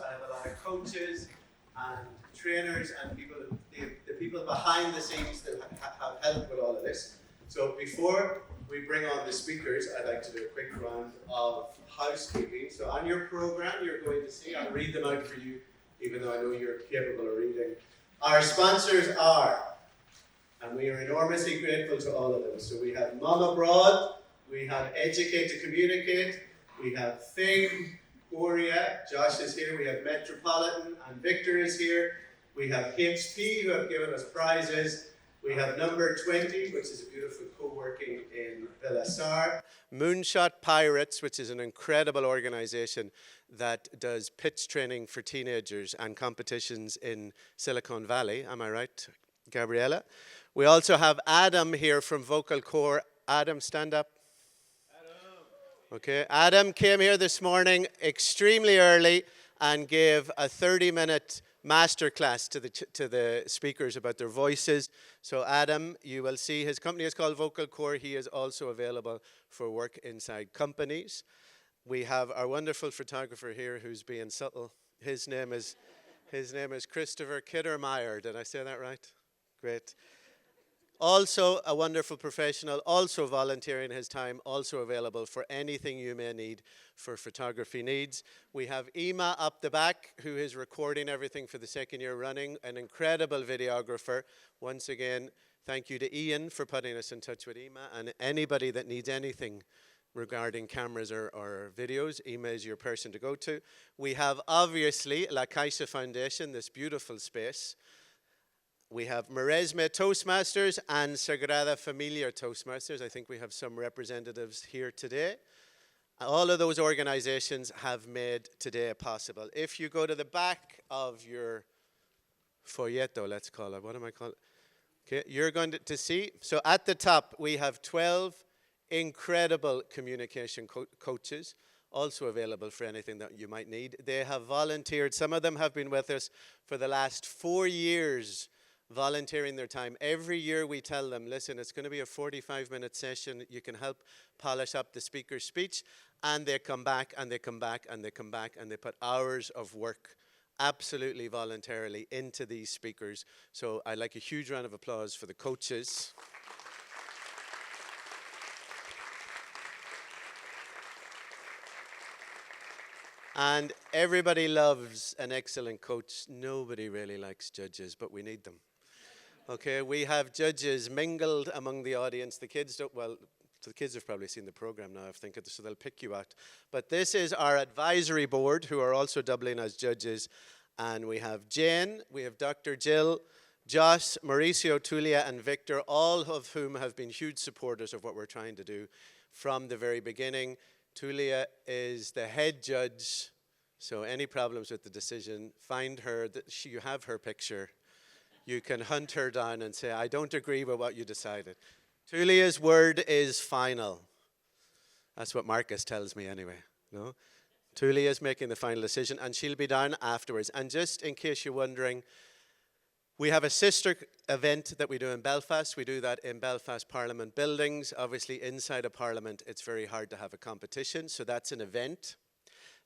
I have a lot of coaches and trainers and people, the people behind the scenes that have helped with all of this. So before we bring on the speakers, I'd like to do a quick round of housekeeping. So on your program, you're going to see, I'll read them out for you, even though I know you're capable of reading. Our sponsors are, and we are enormously grateful to all of them. So we have Mom Abroad, we have Educate to Communicate, we have Thing, Oria, Josh is here, we have Metropolitan, and Victor is here. We have HP, who have given us prizes. We have Number 20, which is a beautiful co-working in Vilassar. Moonshot Pirates, which is an incredible organization that does pitch training for teenagers and competitions in Silicon Valley. Am I right, Gabriella? We also have Adam here from Vocal Core. Adam, stand up. Okay, Adam came here this morning extremely early and gave a 30-minute masterclass to the speakers about their voices. So Adam, you will see his company is called Vocal Core. He is also available for work inside companies. We have our wonderful photographer here who's being subtle. His name is Christopher Kiddermeyer. Did I say that right? Great. Also a wonderful professional, also volunteering his time, also available for anything you may need for photography needs. We have Ema up the back, who is recording everything for the second year running, an incredible videographer. Once again, thank you to Ian for putting us in touch with Ema, and anybody that needs anything regarding cameras or videos, Ema is your person to go to. We have obviously La Caixa Foundation, this beautiful space. We have Maresme Toastmasters and Sagrada Familia Toastmasters. I think we have some representatives here today. All of those organizations have made today possible. If you go to the back of your folleto, let's call it, what am I calling it? Okay, you're going to see, so at the top we have 12 incredible communication coaches, also available for anything that you might need. They have volunteered, some of them have been with us for the last 4 years, volunteering their time. Every year we tell them, listen, it's going to be a 45-minute session. You can help polish up the speaker's speech. And they come back, and they come back, and they come back, and they put hours of work absolutely voluntarily into these speakers. So I'd like a huge round of applause for the coaches. And everybody loves an excellent coach. Nobody really likes judges, but we need them. Okay, we have judges mingled among the audience. The kids don't, well, the kids have probably seen the program now, I think, so they'll pick you out. But this is our advisory board, who are also doubling as judges. And we have Jane, we have Dr. Jill, Josh, Mauricio, Tulia, and Victor, all of whom have been huge supporters of what we're trying to do from the very beginning. Tulia is the head judge, so any problems with the decision, find her, you have her picture. You can hunt her down and say, I don't agree with what you decided. Tulia's word is final. That's what Marcus tells me anyway. No? Tulia is making the final decision, and she'll be down afterwards. And just in case you're wondering, we have a sister event that we do in Belfast. We do that in Belfast Parliament buildings. Obviously, inside a Parliament, it's very hard to have a competition, so that's an event.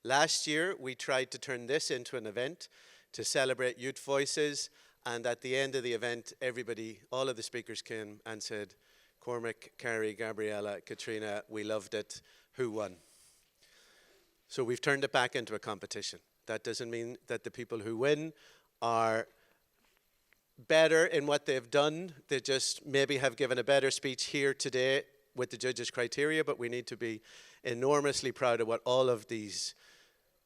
Last year, we tried to turn this into an event to celebrate youth voices, and at the end of the event, everybody, all of the speakers came and said, Cormac, Carrie, Gabriella, Katrina, we loved it. Who won? So we've turned it back into a competition. That doesn't mean that the people who win are better in what they've done. They just maybe have given a better speech here today with the judges' criteria, but we need to be enormously proud of what all of these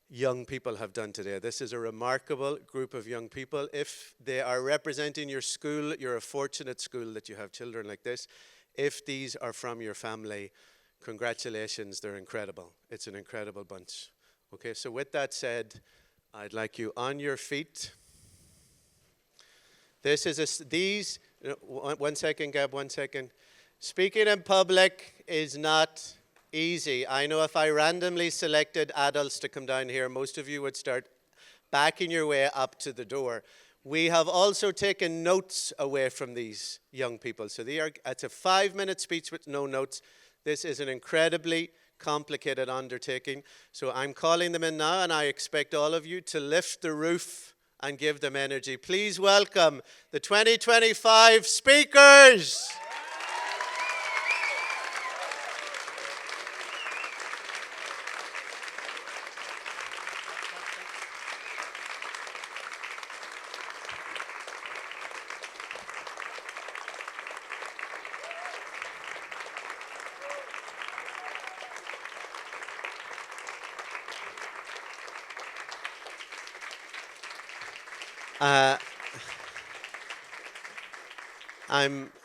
young people have done today. This is a remarkable group of young people. If they are representing your school, you're a fortunate school that you have children like this. If these are from your family, congratulations, they're incredible. It's an incredible bunch. Okay, so with that said, I'd like you on your feet. This is one second, Gab, 1 second. Speaking in public is not easy. I know if I randomly selected adults to come down here, most of you would start backing your way up to the door. We have also taken notes away from these young people. So it's a 5-minute speech with no notes. This is an incredibly complicated undertaking. So I'm calling them in now, and I expect all of you to lift the roof and give them energy. Please welcome the 2025 speakers.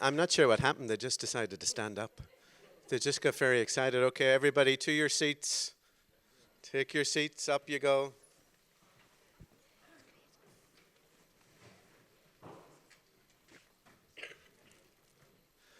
I'm not sure what happened. They just decided to stand up. They just got very excited. Okay, everybody to your seats. Take your seats. Up you go.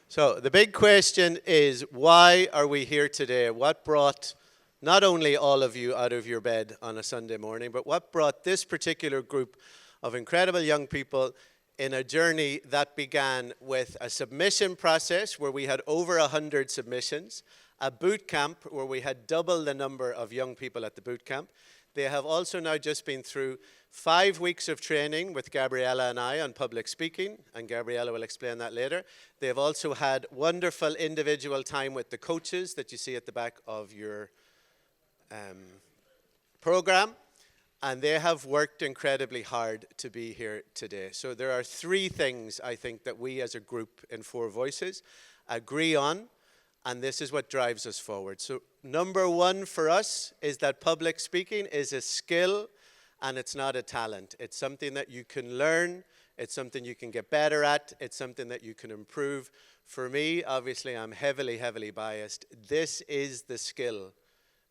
So the big question is, why are we here today? What brought not only all of you out of your bed on a Sunday morning, but what brought this particular group of incredible young people in a journey that began with a submission process where we had over 100 submissions, a boot camp where we had double the number of young people at the boot camp. They have also now just been through 5 weeks of training with Gabriella and I on public speaking, and Gabriella will explain that later. They have also had wonderful individual time with the coaches that you see at the back of your program. And they have worked incredibly hard to be here today. So there are 3 things, I think, that we as a group in 4VOICES agree on, and this is what drives us forward. So number 1 for us is that public speaking is a skill and it's not a talent. It's something that you can learn. It's something you can get better at. It's something that you can improve. For me, obviously, I'm heavily, heavily biased. This is the skill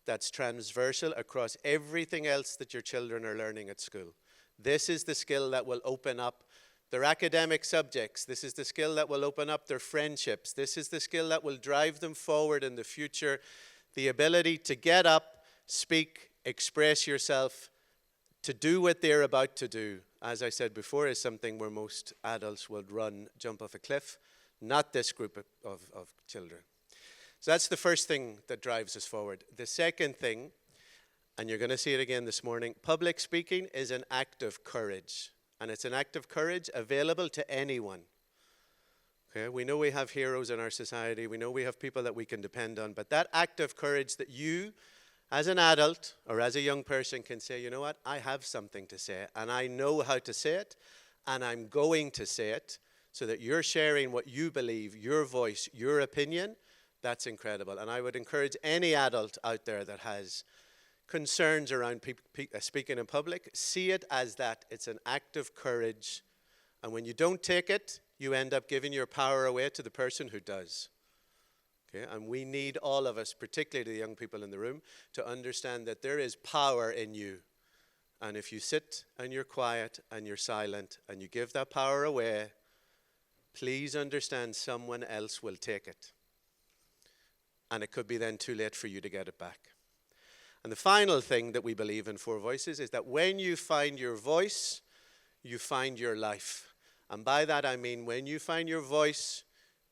that's transversal across everything else that your children are learning at school. This is the skill that will open up their academic subjects. This is the skill that will open up their friendships. This is the skill that will drive them forward in the future. The ability to get up, speak, express yourself, to do what they're about to do, as I said before, is something where most adults would jump off a cliff, not this group of children. So that's the first thing that drives us forward. The second thing, and you're going to see it again this morning, public speaking is an act of courage. And it's an act of courage available to anyone. Okay? We know we have heroes in our society. We know we have people that we can depend on. But that act of courage that you, as an adult or as a young person, can say, you know what, I have something to say. And I know how to say it. And I'm going to say it. So that you're sharing what you believe, your voice, your opinion. That's incredible. And I would encourage any adult out there that has concerns around speaking in public, see it as that. It's an act of courage. And when you don't take it, you end up giving your power away to the person who does. Okay? And we need all of us, particularly the young people in the room, to understand that there is power in you. And if you sit and you're quiet and you're silent and you give that power away, please understand someone else will take it. And it could be then too late for you to get it back. And the final thing that we believe in 4VOICES is that when you find your voice, you find your life. And by that I mean when you find your voice,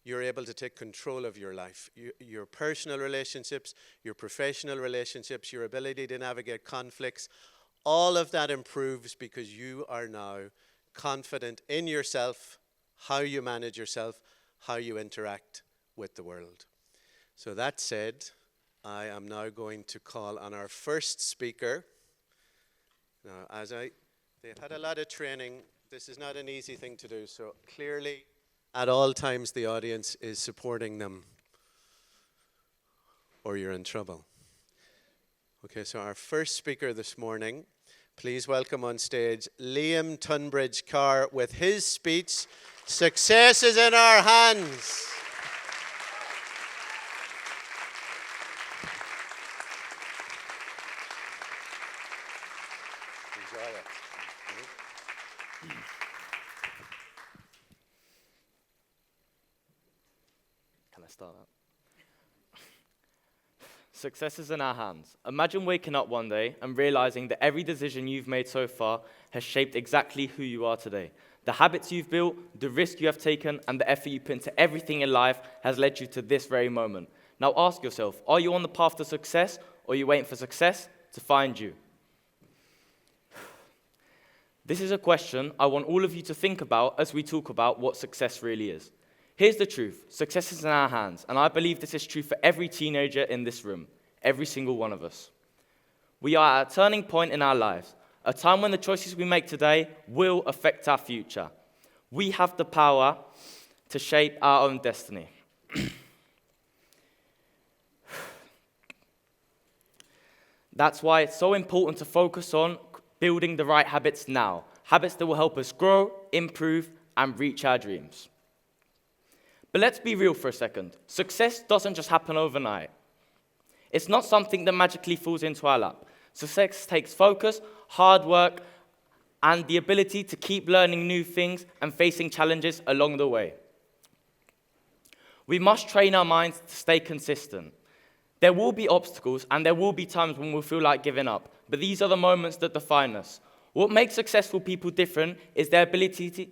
you're able to take control of your life. Your personal relationships, your professional relationships, your ability to navigate conflicts, all of that improves because you are now confident in yourself, how you manage yourself, how you interact with the world. So that said, I am now going to call on our first speaker. Now, they've had a lot of training. This is not an easy thing to do. So clearly, at all times, the audience is supporting them, or you're in trouble. Okay, so our first speaker this morning, please welcome on stage Liam Tunbridge-Carr with his speech, "Success is in Our Hands." Start up. Success is in our hands. Imagine waking up one day and realizing that every decision you've made so far has shaped exactly who you are today. The habits you've built, the risk you have taken, and the effort you put into everything in life has led you to this very moment. Now ask yourself, are you on the path to success, or are you waiting for success to find you? This is a question I want all of you to think about as we talk about what success really is. Here's the truth. Success is in our hands, and I believe this is true for every teenager in this room, every single one of us. We are at a turning point in our lives, a time when the choices we make today will affect our future. We have the power to shape our own destiny. That's why it's so important to focus on building the right habits now, habits that will help us grow, improve, and reach our dreams. But let's be real for a second. Success doesn't just happen overnight. It's not something that magically falls into our lap. Success takes focus, hard work, and the ability to keep learning new things and facing challenges along the way. We must train our minds to stay consistent. There will be obstacles, and there will be times when we'll feel like giving up, but these are the moments that define us. What makes successful people different is their ability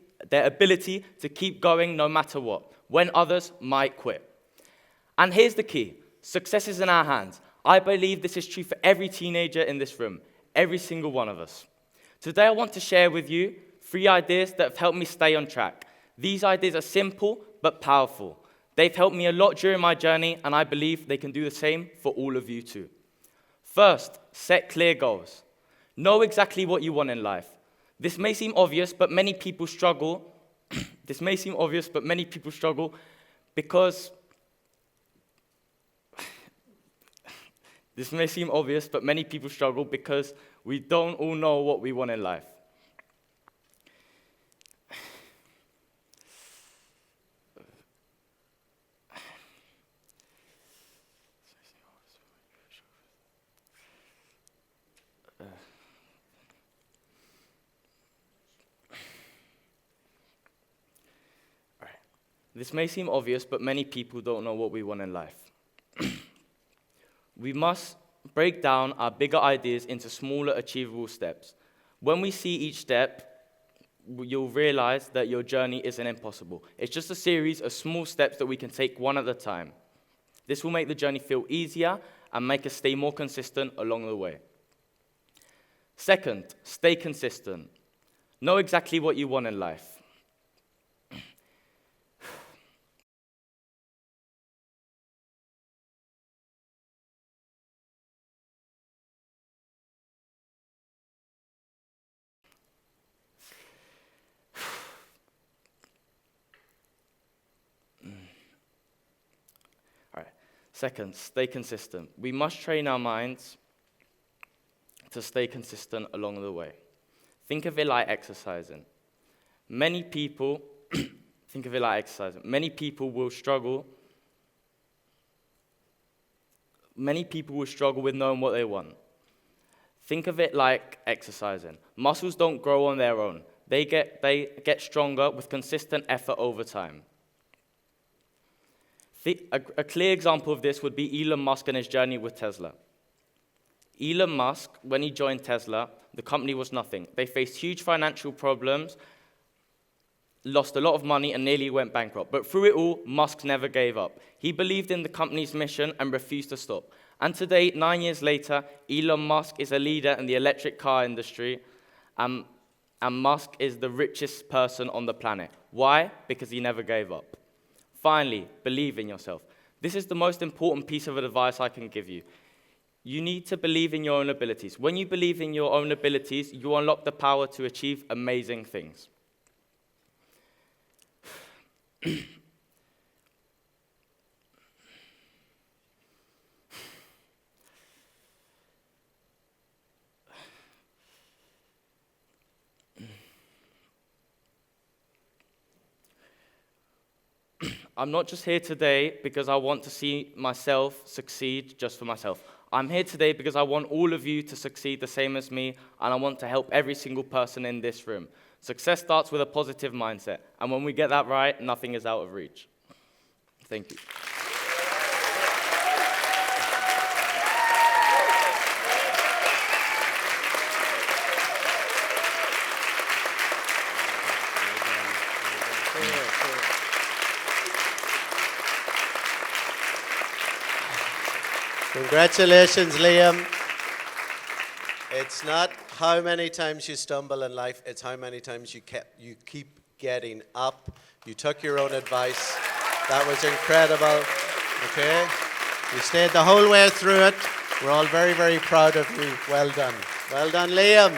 to keep going no matter what, when others might quit. And here's the key. Success is in our hands. I believe this is true for every teenager in this room, every single one of us. Today I want to share with you 3 ideas that have helped me stay on track. These ideas are simple but powerful. They've helped me a lot during my journey, and I believe they can do the same for all of you too. First, set clear goals. Know exactly what you want in life. This may seem obvious, but many people struggle. Because we don't all know what we want in life. This may seem obvious, but many people don't know what we want in life. We must break down our bigger ideas into smaller, achievable steps. When we see each step, you'll realize that your journey isn't impossible. It's just a series of small steps that we can take one at a time. This will make the journey feel easier and make us stay more consistent along the way. Second, stay consistent. Know exactly what you want in life. Second, stay consistent. We must train our minds to stay consistent along the way. Think of it like exercising. Many people will struggle with knowing what they want. Think of it like exercising. Muscles don't grow on their own. They get stronger with consistent effort over time. A clear example of this would be Elon Musk and his journey with Tesla. Elon Musk, when he joined Tesla, the company was nothing. They faced huge financial problems, lost a lot of money, and nearly went bankrupt. But through it all, Musk never gave up. He believed in the company's mission and refused to stop. And today, 9 years later, Elon Musk is a leader in the electric car industry, and Musk is the richest person on the planet. Why? Because he never gave up. Finally, believe in yourself. This is the most important piece of advice I can give you. You need to believe in your own abilities. When you believe in your own abilities, you unlock the power to achieve amazing things. I'm not just here today because I want to see myself succeed just for myself. I'm here today because I want all of you to succeed the same as me, and I want to help every single person in this room. Success starts with a positive mindset, and when we get that right, nothing is out of reach. Thank you. Congratulations, Liam. It's not how many times you stumble in life, it's how many times you keep getting up. You took your own advice. That was incredible. Okay? You stayed the whole way through it. We're all very, very proud of you. Well done. Well done, Liam.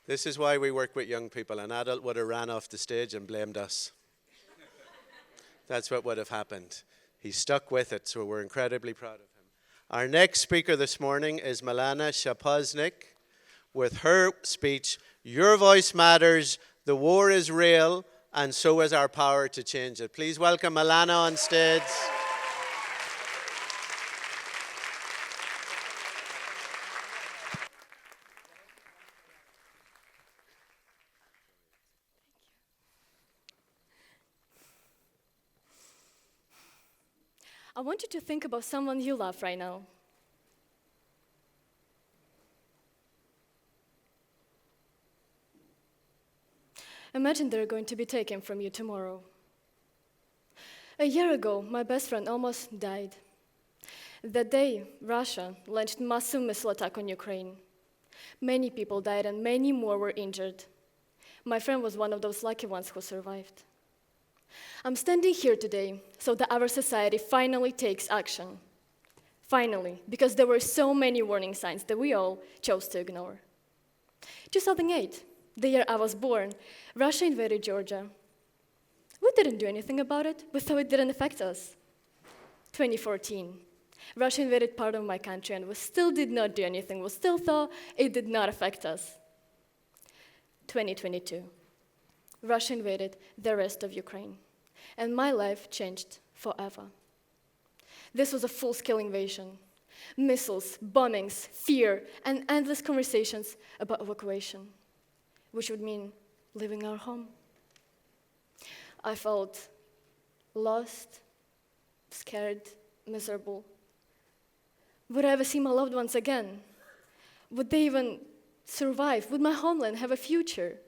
This is why we work with young people. An adult would have ran off the stage and blamed us. That's what would have happened. He stuck with it, so we're incredibly proud of him. Our next speaker this morning is Milana Shapoznik with her speech, "Your voice matters, the war is real, and so is our power to change it." Please welcome Milana on stage. I want you to think about someone you love right now. Imagine they're going to be taken from you tomorrow. A year ago, my best friend almost died. That day, Russia launched massive missile attack on Ukraine. Many people died and many more were injured. My friend was one of those lucky ones who survived. I'm standing here today so that our society finally takes action. Finally, because there were so many warning signs that we all chose to ignore. 2008, the year I was born, Russia invaded Georgia. We didn't do anything about it. We thought it didn't affect us. 2014, Russia invaded part of my country and we still did not do anything. We still thought it did not affect us. 2022, Russia invaded the rest of Ukraine, and my life changed forever. This was a full-scale invasion. Missiles, bombings, fear, and endless conversations about evacuation, which would mean leaving our home. I felt lost, scared, miserable. Would I ever see my loved ones again? Would they even survive? Would my homeland have a future?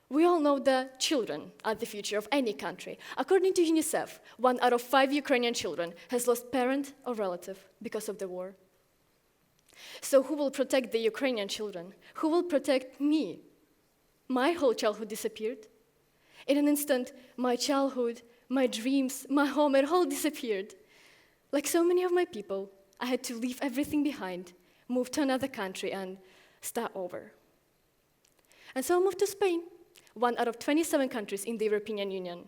We all know that children are the future of any country. According to UNICEF, 1 out of 5 Ukrainian children has lost parent or relative because of the war. So who will protect the Ukrainian children? Who will protect me? My whole childhood disappeared. In an instant, my childhood, my dreams, my home, it all disappeared. Like so many of my people, I had to leave everything behind, move to another country, and start over. And so I moved to Spain, 1 out of 27 countries in the European Union.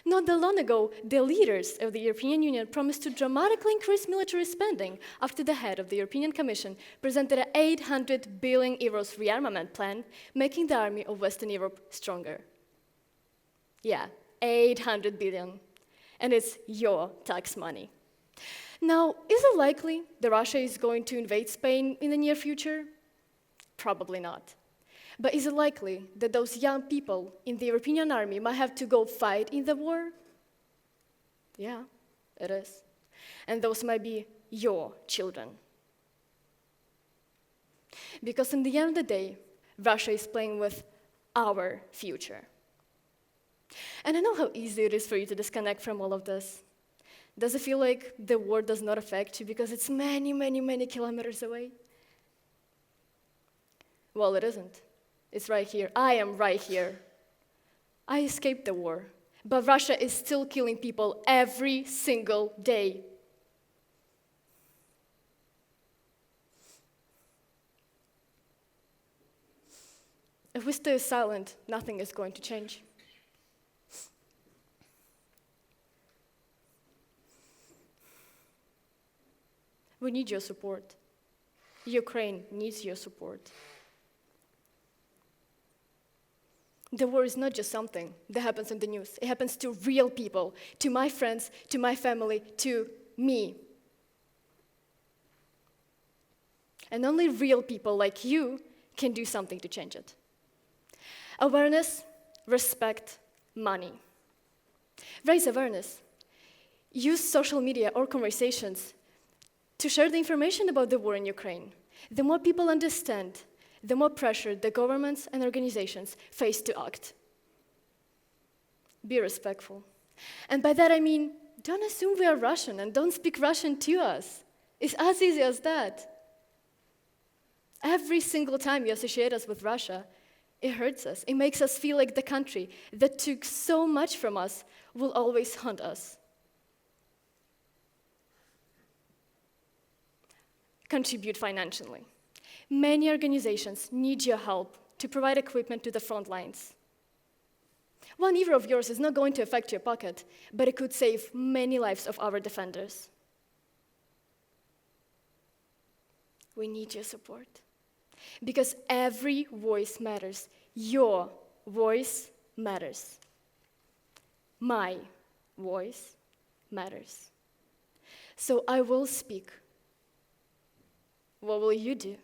Not that long ago, the leaders of the European Union promised to dramatically increase military spending after the head of the European Commission presented an 800 billion euros rearmament plan, making the army of Western Europe stronger. Yeah, 800 billion. And it's your tax money. Now, is it likely that Russia is going to invade Spain in the near future? Probably not. But is it likely that those young people in the European army might have to go fight in the war? Yeah, it is. And those might be your children. Because in the end of the day, Russia is playing with our future. And I know how easy it is for you to disconnect from all of this. Does it feel like the war does not affect you because it's many, many, many kilometers away? Well, it isn't. It's right here. I am right here. I escaped the war, but Russia is still killing people every single day. If we stay silent, nothing is going to change. We need your support. Ukraine needs your support. The war is not just something that happens in the news. It happens to real people, to my friends, to my family, to me. And only real people like you can do something to change it. Awareness, respect, money. Raise awareness. Use social media or conversations to share the information about the war in Ukraine. the more people understand, the more pressure the governments and organizations face to act. Be respectful. And by that I mean, don't assume we are Russian and don't speak Russian to us. It's as easy as that. Every single time you associate us with Russia, it hurts us. It makes us feel like the country that took so much from us will always haunt us. Contribute financially. Many organizations need your help to provide equipment to the front lines. €1 of yours is not going to affect your pocket, but it could save many lives of our defenders. We need your support. Because every voice matters. Your voice matters. My voice matters. So I will speak. What will you do?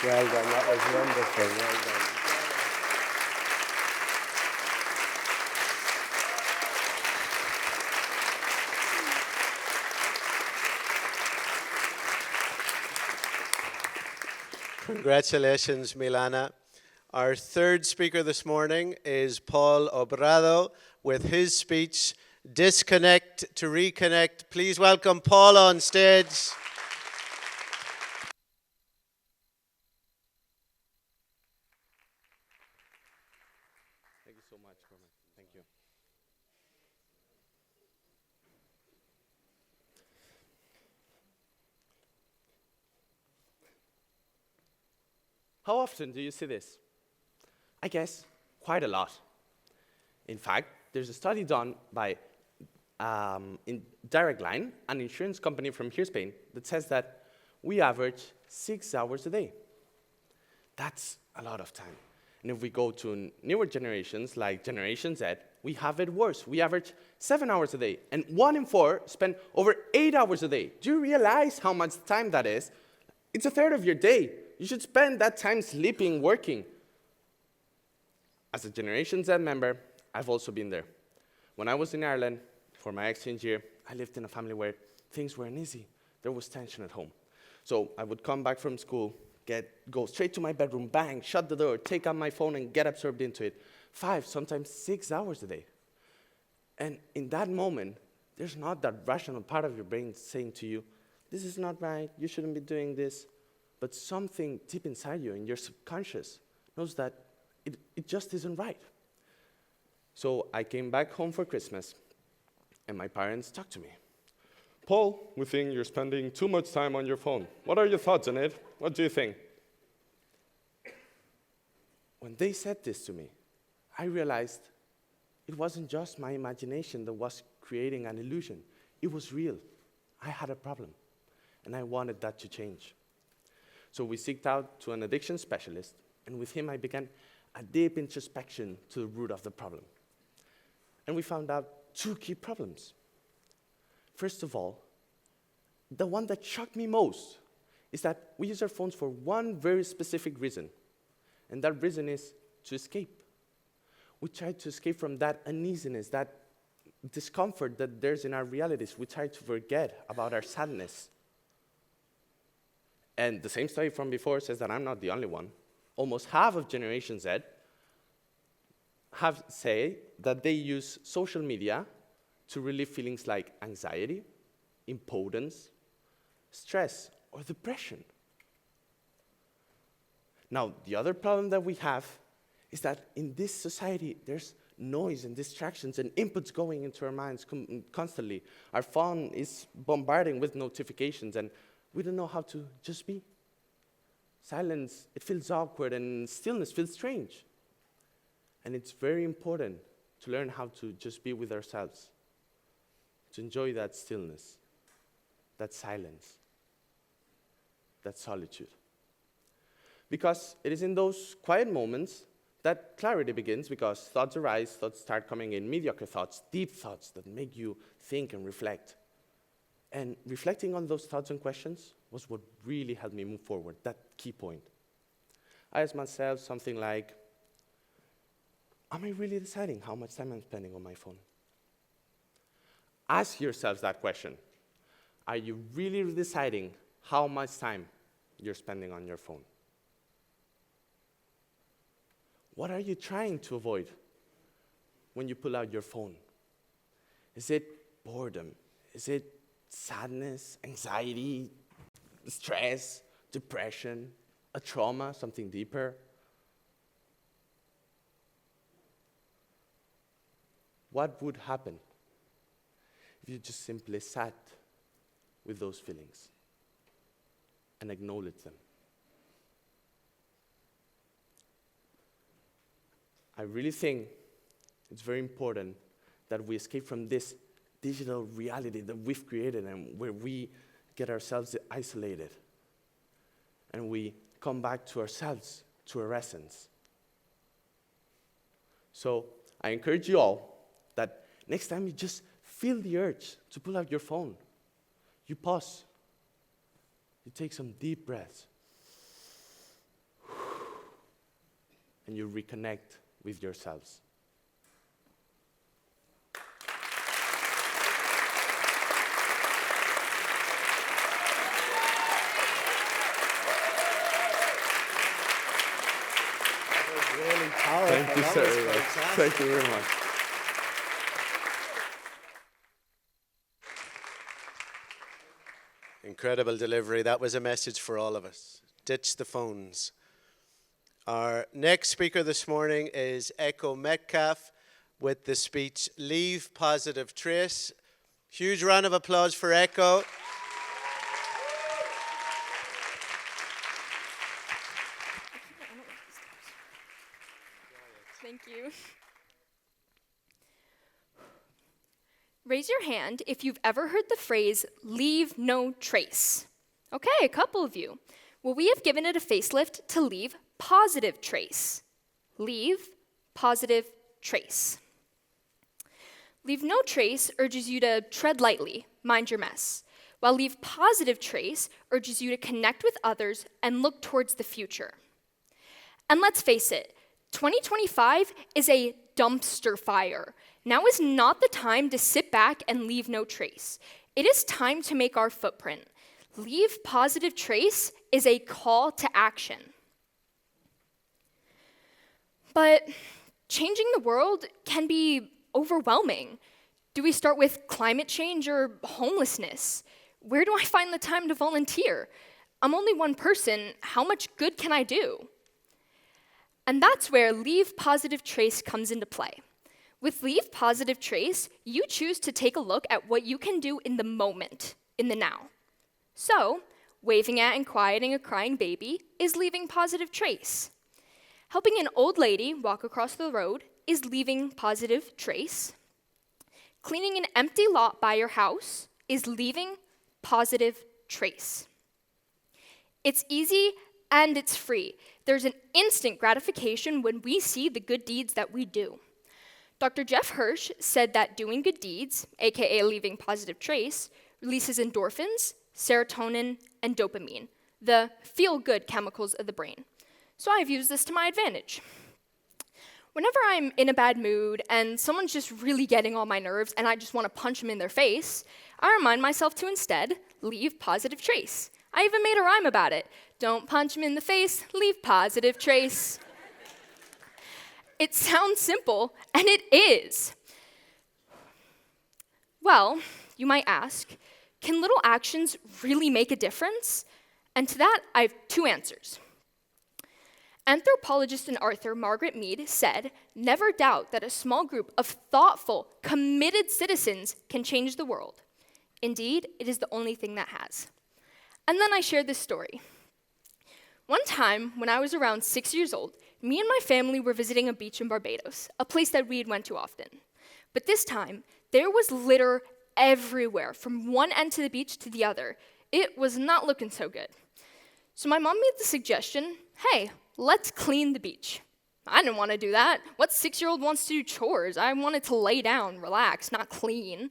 Well done, that was wonderful, well done. Congratulations, Milana. Our third speaker this morning is Paul Obrado with his speech, Disconnect to Reconnect. Please welcome Paul on stage. Thank you so much, Cormac. Thank you. How often do you see this? I guess quite a lot. In fact, there's a study done by in Direct Line, an insurance company from here, Spain, that says that we average 6 hours a day. That's a lot of time. And if we go to newer generations, like Generation Z, we have it worse. We average 7 hours a day, and 1 in 4 spend over 8 hours a day. Do you realize how much time that is? It's a third of your day. You should spend that time sleeping, working. As a Generation Z member, I've also been there. When I was in Ireland for my exchange year, I lived in a family where things weren't easy. There was tension at home. So I would come back from school, go straight to my bedroom, bang, shut the door, take out my phone and get absorbed into it. 5, sometimes 6 hours a day. And in that moment, there's not that rational part of your brain saying to you, this is not right, you shouldn't be doing this. But something deep inside you, in your subconscious, knows that it just isn't right. So I came back home for Christmas, and my parents talked to me. Paul, we think you're spending too much time on your phone. What are your thoughts on it? What do you think? When they said this to me, I realized it wasn't just my imagination that was creating an illusion. It was real. I had a problem, and I wanted that to change. So we sought out to an addiction specialist, and with him I began a deep introspection to the root of the problem. And we found out 2 key problems. First of all, the one that shocked me most is that we use our phones for one very specific reason, and that reason is to escape. We try to escape from that uneasiness, that discomfort that there's in our realities. We try to forget about our sadness. And the same study from before says that I'm not the only one. Almost half of Generation Z say that they use social media to relieve feelings like anxiety, impotence, stress, or depression. Now, the other problem that we have is that in this society, there's noise and distractions and inputs going into our minds constantly. Our phone is bombarding with notifications, and we don't know how to just be. Silence, it feels awkward, and stillness feels strange. And it's very important to learn how to just be with ourselves, to enjoy that stillness, that silence, that solitude. Because it is in those quiet moments that clarity begins, because thoughts arise, thoughts start coming in, mediocre thoughts, deep thoughts that make you think and reflect. And reflecting on those thoughts and questions was what really helped me move forward, that key point. I ask myself something like, am I really deciding how much time I'm spending on my phone? Ask yourselves that question. Are you really deciding how much time you're spending on your phone? What are you trying to avoid when you pull out your phone? Is it boredom? Is it sadness, anxiety, stress, depression, a trauma, something deeper? What would happen if you just simply sat with those feelings and acknowledged them? I really think it's very important that we escape from this digital reality that we've created and where we get ourselves isolated and we come back to ourselves, to our essence. So I encourage you all that next time you just feel the urge to pull out your phone, you pause, you take some deep breaths, and you reconnect with yourselves. Really powerful. Thank you, That sir. was fantastic. Thank you very much. Incredible delivery. That was a message for all of us. Ditch the phones. Our next speaker this morning is Echo Metcalf with the speech, Leave Positive Trace. Huge round of applause for Echo. Thank you. Raise your hand if you've ever heard the phrase, leave no trace. Okay, a couple of you. Well, we have given it a facelift to leave positive trace. Leave positive trace. Leave no trace urges you to tread lightly, mind your mess, while leave positive trace urges you to connect with others and look towards the future. And let's face it, 2025 is a dumpster fire. Now is not the time to sit back and leave no trace. It is time to make our footprint. Leave positive trace is a call to action. But changing the world can be overwhelming. Do we start with climate change or homelessness? Where do I find the time to volunteer? I'm only one person. How much good can I do? And that's where Leave Positive Trace comes into play. With Leave Positive Trace, you choose to take a look at what you can do in the moment, in the now. So, waving at and quieting a crying baby is leaving positive trace. Helping an old lady walk across the road is leaving positive trace. Cleaning an empty lot by your house is leaving positive trace. It's easy and it's free. There's an instant gratification when we see the good deeds that we do. Dr. Jeff Hirsch said that doing good deeds, aka leaving positive trace, releases endorphins, serotonin, and dopamine, the feel-good chemicals of the brain. So I've used this to my advantage. Whenever I'm in a bad mood and someone's just really getting on my nerves and I just want to punch them in their face, I remind myself to instead leave positive trace. I even made a rhyme about it. Don't punch them in the face, leave positive trace. It sounds simple, and it is. Well, you might ask, can little actions really make a difference? And to that, I have two answers. Anthropologist and author Margaret Mead said, "Never doubt that a small group of thoughtful, committed citizens can change the world. Indeed, it is the only thing that has." And then I shared this story. One time, when I was around 6 years old, me and my family were visiting a beach in Barbados, a place that we had went to often. But this time, there was litter everywhere, from one end of the beach to the other. It was not looking so good. So my mom made the suggestion, hey, let's clean the beach. I didn't want to do that. What 6-year-old wants to do chores? I wanted to lay down, relax, not clean.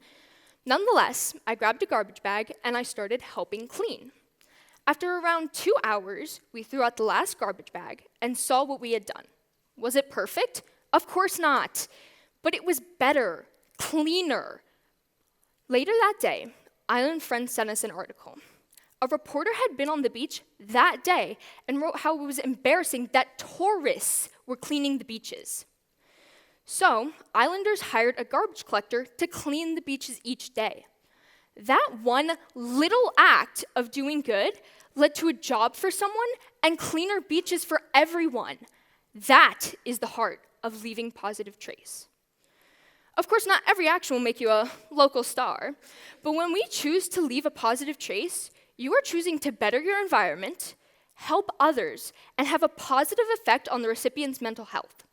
Nonetheless, I grabbed a garbage bag and I started helping clean. After around 2 hours, we threw out the last garbage bag and saw what we had done. Was it perfect? Of course not. But it was better, cleaner. Later that day, Island Friends sent us an article. A reporter had been on the beach that day and wrote how it was embarrassing that tourists were cleaning the beaches. So, Islanders hired a garbage collector to clean the beaches each day. That one little act of doing good led to a job for someone and cleaner beaches for everyone. That is the heart of leaving positive trace. Of course, not every action will make you a local star, but when we choose to leave a positive trace, you are choosing to better your environment, help others, and have a positive effect on the recipient's mental health.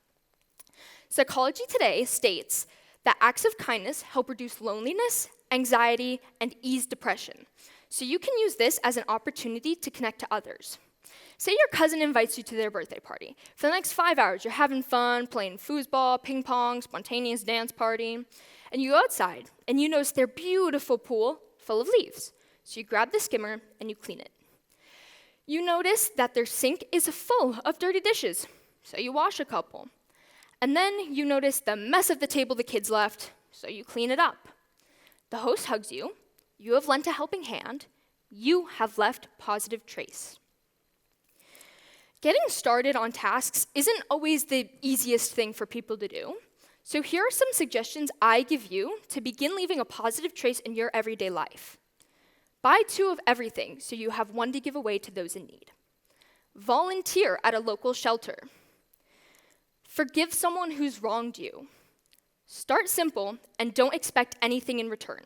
Psychology Today states that acts of kindness help reduce loneliness, anxiety, and ease depression. So you can use this as an opportunity to connect to others. Say your cousin invites you to their birthday party. For the next 5 hours, you're having fun, playing foosball, ping pong, spontaneous dance party, and you go outside, and you notice their beautiful pool full of leaves. So you grab the skimmer, and you clean it. You notice that their sink is full of dirty dishes, so you wash a couple. And then you notice the mess of the table the kids left, so you clean it up. The host hugs you, you have lent a helping hand, you have left positive trace. Getting started on tasks isn't always the easiest thing for people to do, so here are some suggestions I give you to begin leaving a positive trace in your everyday life. Buy 2 of everything so you have 1 to give away to those in need. Volunteer at a local shelter. Forgive someone who's wronged you. Start simple and don't expect anything in return.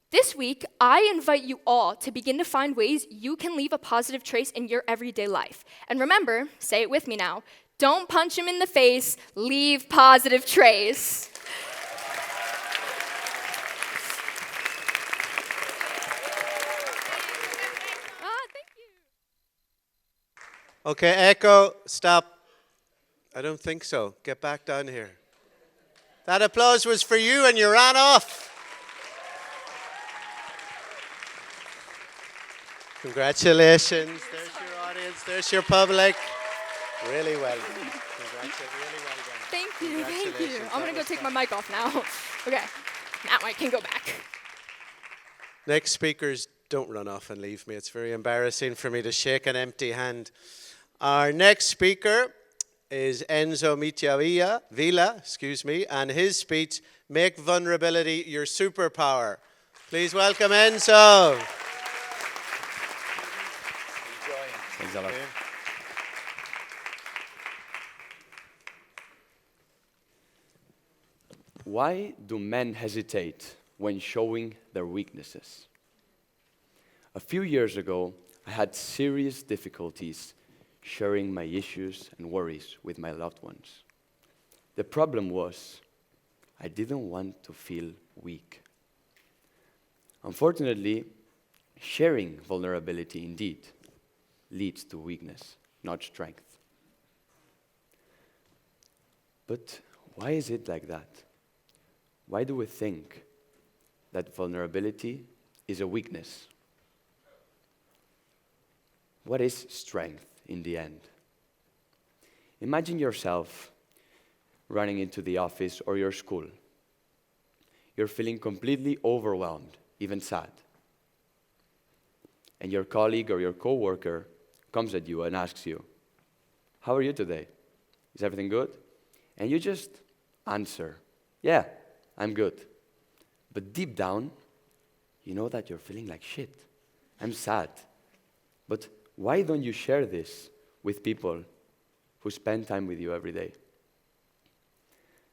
This week, I invite you all to begin to find ways you can leave a positive trace in your everyday life. And remember, say it with me now, don't punch him in the face, leave positive trace. Thank you. Okay, Echo, stop. I don't think so. Get back down here. That applause was for you and you ran off. Congratulations. There's your audience. There's your public. Really well done. Congratulations. Really well done. Thank you. Congratulations. I'm going to go take my mic off now. Okay, now I can go back. Next speakers, don't run off and leave me. It's very embarrassing for me to shake an empty hand. Our next speaker is Enzo Villa, and his speech, Make Vulnerability Your Superpower. Please welcome Enzo. Thanks a lot. Why do men hesitate when showing their weaknesses? A few years ago, I had serious difficulties sharing my issues and worries with my loved ones. The problem was, I didn't want to feel weak. Unfortunately, sharing vulnerability indeed leads to weakness, not strength. But why is it like that? Why do we think that vulnerability is a weakness? What is strength in the end? Imagine yourself running into the office or your school. You're feeling completely overwhelmed, even sad. And your colleague or your coworker comes at you and asks you, "How are you today? Is everything good?" And you just answer, "Yeah, I'm good." But deep down, you know that you're feeling like shit. I'm sad. But why don't you share this with people who spend time with you every day?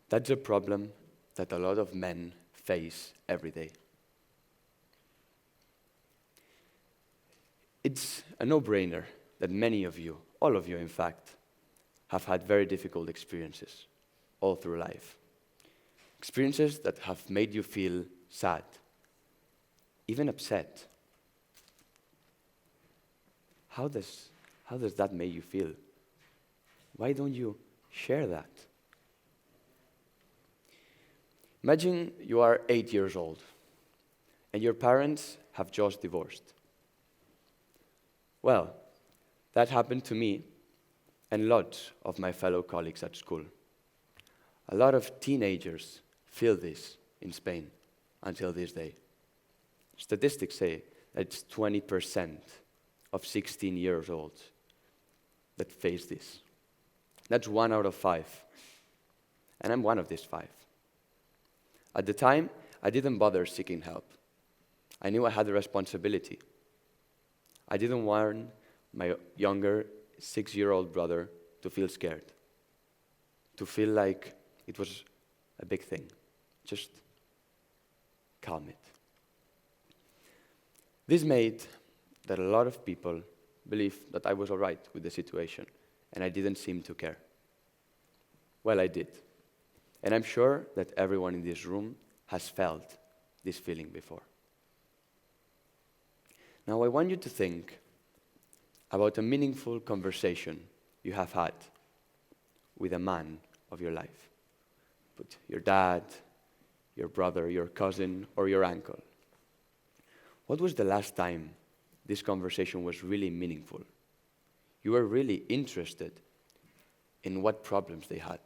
That's a problem that a lot of men face every day. It's a no-brainer that many of you, all of you in fact, have had very difficult experiences all through life. Experiences that have made you feel sad, even upset. How does that make you feel? Why don't you share that? Imagine you are 8 years old and your parents have just divorced. Well, that happened to me and lots of my fellow colleagues at school. A lot of teenagers feel this in Spain until this day. Statistics say that it's 20% of 16 years old that face this. That's 1 out of 5. And I'm one of these 5. At the time, I didn't bother seeking help. I knew I had the responsibility. I didn't want my younger 6-year-old brother to feel scared, to feel like it was a big thing. Just calm it. This made that a lot of people believed that I was all right with the situation, and I didn't seem to care. Well, I did. And I'm sure that everyone in this room has felt this feeling before. Now, I want you to think about a meaningful conversation you have had with a man of your life. With your dad, your brother, your cousin, or your uncle. What was the last time this conversation was really meaningful? You were really interested in what problems they had,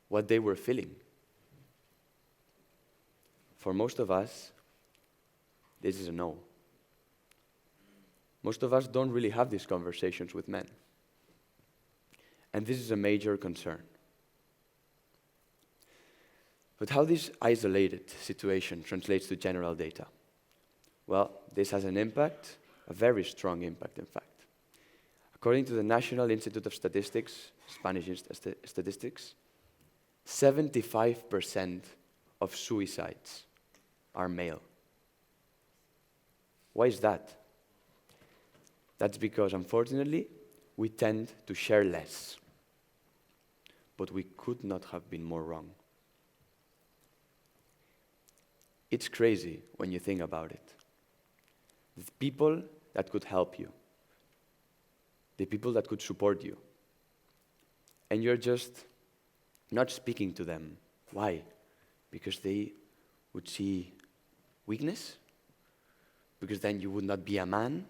what they were feeling. For most of us, this is a no. Most of us don't really have these conversations with men. And this is a major concern. But how this isolated situation translates to general data? Well, this has an impact, a very strong impact, in fact. According to the National Institute of Statistics, Spanish statistics, 75% of suicides are male. Why is that? That's because, unfortunately, we tend to share less. But we could not have been more wrong. It's crazy when you think about it. The people that could help you, the people that could support you, and you're just not speaking to them. Why? Because they would see weakness? Because then you would not be a man?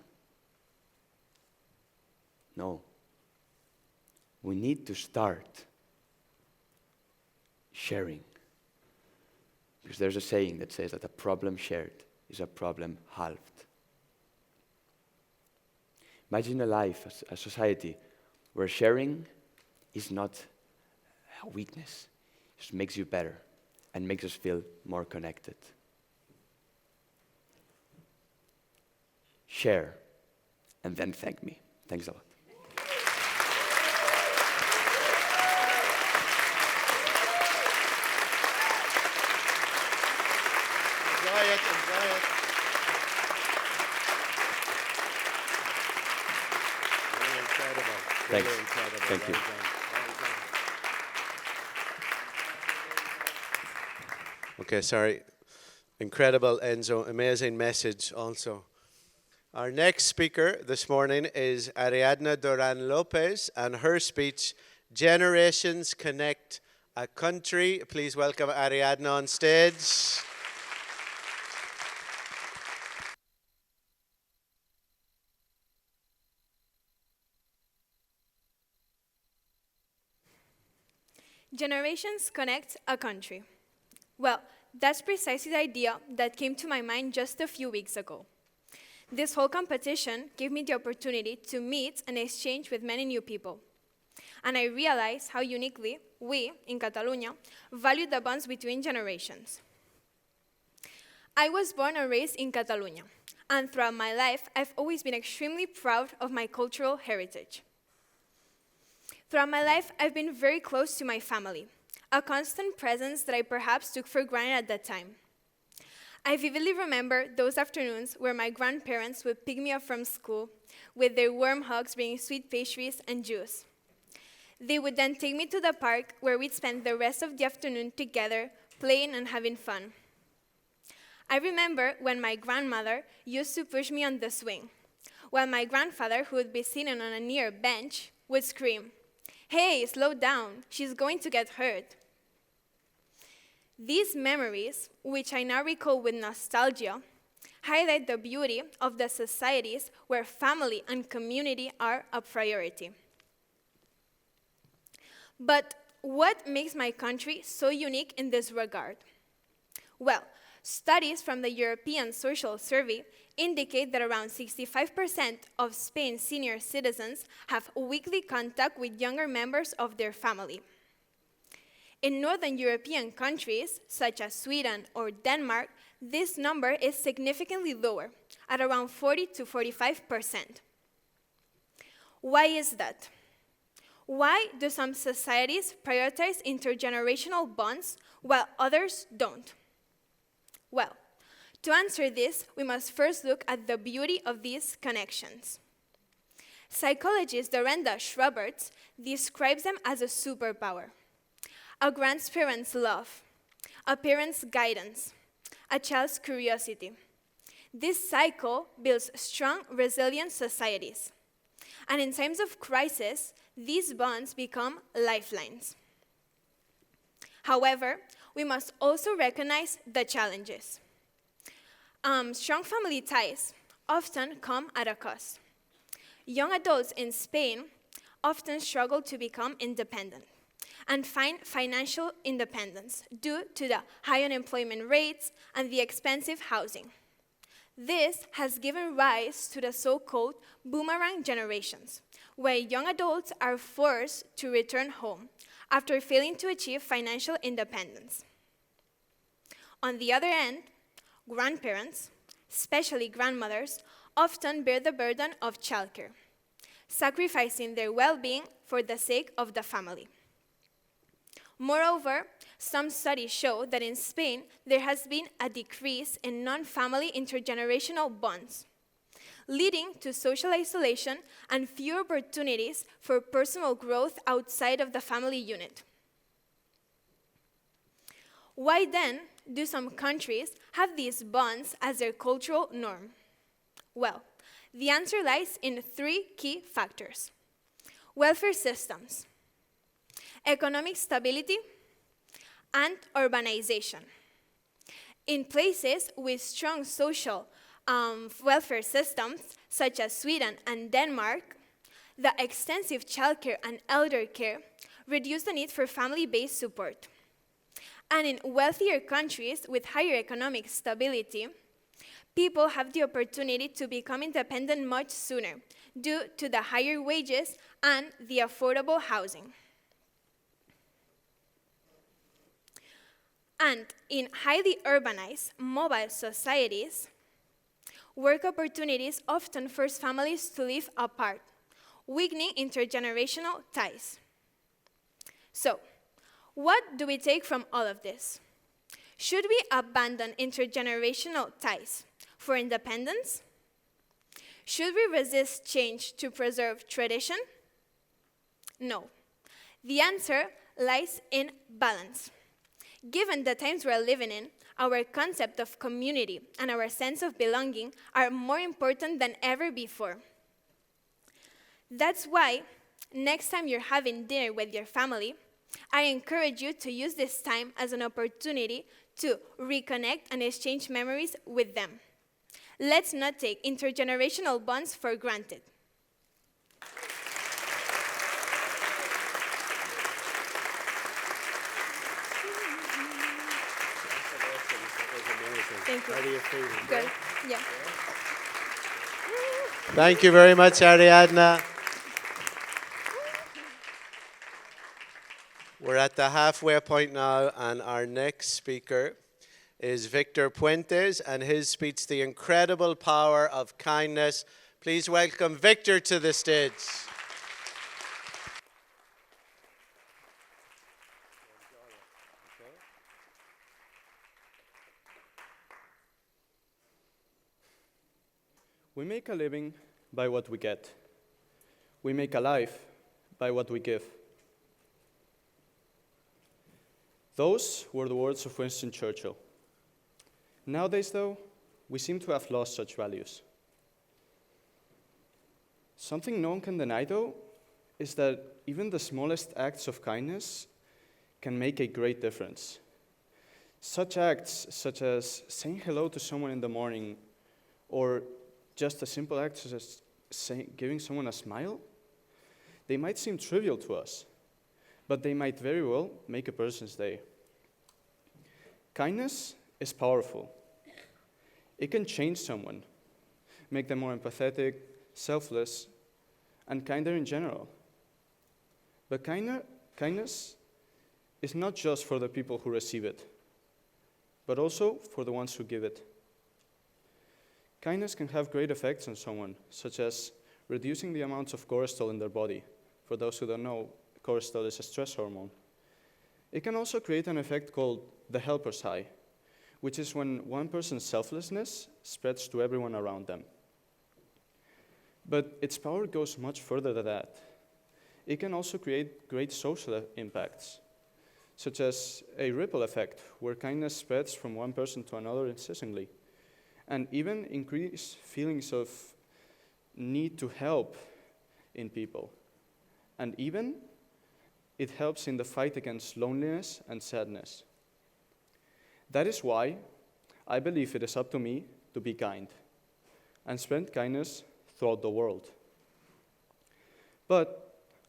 No. We need to start sharing. Because there's a saying that says that a problem shared is a problem halved. Imagine a life, a society, where sharing is not a weakness. It just makes you better and makes us feel more connected. Share, and then thank me. Thanks a lot. Enjoy it, enjoy it. Really incredible. Thanks. Really incredible. Thank you. Well done. Okay, sorry. Incredible, Enzo. Amazing message also. Our next speaker this morning is Ariadna Duran Lopez, and her speech, Generations Connect a Country. Please welcome Ariadna on stage. Generations connect a country. Well, that's precisely the idea that came to my mind just a few weeks ago. This whole competition gave me the opportunity to meet and exchange with many new people. And I realized how uniquely we, in Catalonia, value the bonds between generations. I was born and raised in Catalonia, and throughout my life, I've always been extremely proud of my cultural heritage. Throughout my life, I've been very close to my family, a constant presence that I perhaps took for granted at that time. I vividly remember those afternoons where my grandparents would pick me up from school with their warm hugs bringing sweet pastries and juice. They would then take me to the park where we'd spend the rest of the afternoon together, playing and having fun. I remember when my grandmother used to push me on the swing, while my grandfather, who would be sitting on a near bench, would scream, "Hey, slow down, she's going to get hurt." These memories, which I now recall with nostalgia, highlight the beauty of the societies where family and community are a priority. But what makes my country so unique in this regard? Well, studies from the European Social Survey indicate that around 65% of Spain's senior citizens have weekly contact with younger members of their family. In Northern European countries, such as Sweden or Denmark, this number is significantly lower, at around 40 to 45%. Why is that? Why do some societies prioritize intergenerational bonds while others don't? Well, to answer this, we must first look at the beauty of these connections. Psychologist Dorenda Schroberts describes them as a superpower. A grandparent's love, a parent's guidance, a child's curiosity. This cycle builds strong, resilient societies. And in times of crisis, these bonds become lifelines. However, we must also recognize the challenges. Strong family ties often come at a cost. Young adults in Spain often struggle to become independent and find financial independence due to the high unemployment rates and the expensive housing. This has given rise to the so-called boomerang generations, where young adults are forced to return home after failing to achieve financial independence. On the other end, grandparents, especially grandmothers, often bear the burden of childcare, sacrificing their well-being for the sake of the family. Moreover, some studies show that in Spain, there has been a decrease in non-family intergenerational bonds, leading to social isolation and fewer opportunities for personal growth outside of the family unit. Why then do some countries have these bonds as their cultural norm? Well, the answer lies in three key factors: welfare systems, economic stability, and urbanization. In places with strong social welfare systems, such as Sweden and Denmark, the extensive childcare and elder care reduce the need for family-based support. And in wealthier countries with higher economic stability, people have the opportunity to become independent much sooner due to the higher wages and the affordable housing. And in highly urbanized, mobile societies, work opportunities often force families to live apart, weakening intergenerational ties. So, what do we take from all of this? Should we abandon intergenerational ties for independence? Should we resist change to preserve tradition? No. The answer lies in balance. Given the times we're living in, our concept of community and our sense of belonging are more important than ever before. That's why, next time you're having dinner with your family, I encourage you to use this time as an opportunity to reconnect and exchange memories with them. Let's not take intergenerational bonds for granted. Thank you. How do you feel? Good. Yeah. Thank you very much, Ariadna. We're at the halfway point now, and our next speaker is Victor Puentes, and his speech, The Incredible Power of Kindness. Please welcome Victor to the stage. We make a living by what we get. We make a life by what we give. Those were the words of Winston Churchill. Nowadays, though, we seem to have lost such values. Something no one can deny, though, is that even the smallest acts of kindness can make a great difference. Such acts, such as saying hello to someone in the morning or just a simple act such as giving someone a smile, they might seem trivial to us, but they might very well make a person's day. Kindness is powerful. It can change someone, make them more empathetic, selfless, and kinder in general. But kindness is not just for the people who receive it, but also for the ones who give it. Kindness can have great effects on someone, such as reducing the amounts of cortisol in their body. For those who don't know, cortisol is a stress hormone. It can also create an effect called the helper's high, which is when one person's selflessness spreads to everyone around them. But its power goes much further than that. It can also create great social impacts, such as a ripple effect, where kindness spreads from one person to another incessantly, and even increase feelings of need to help in people. And even it helps in the fight against loneliness and sadness. That is why I believe it is up to me to be kind and spread kindness throughout the world. But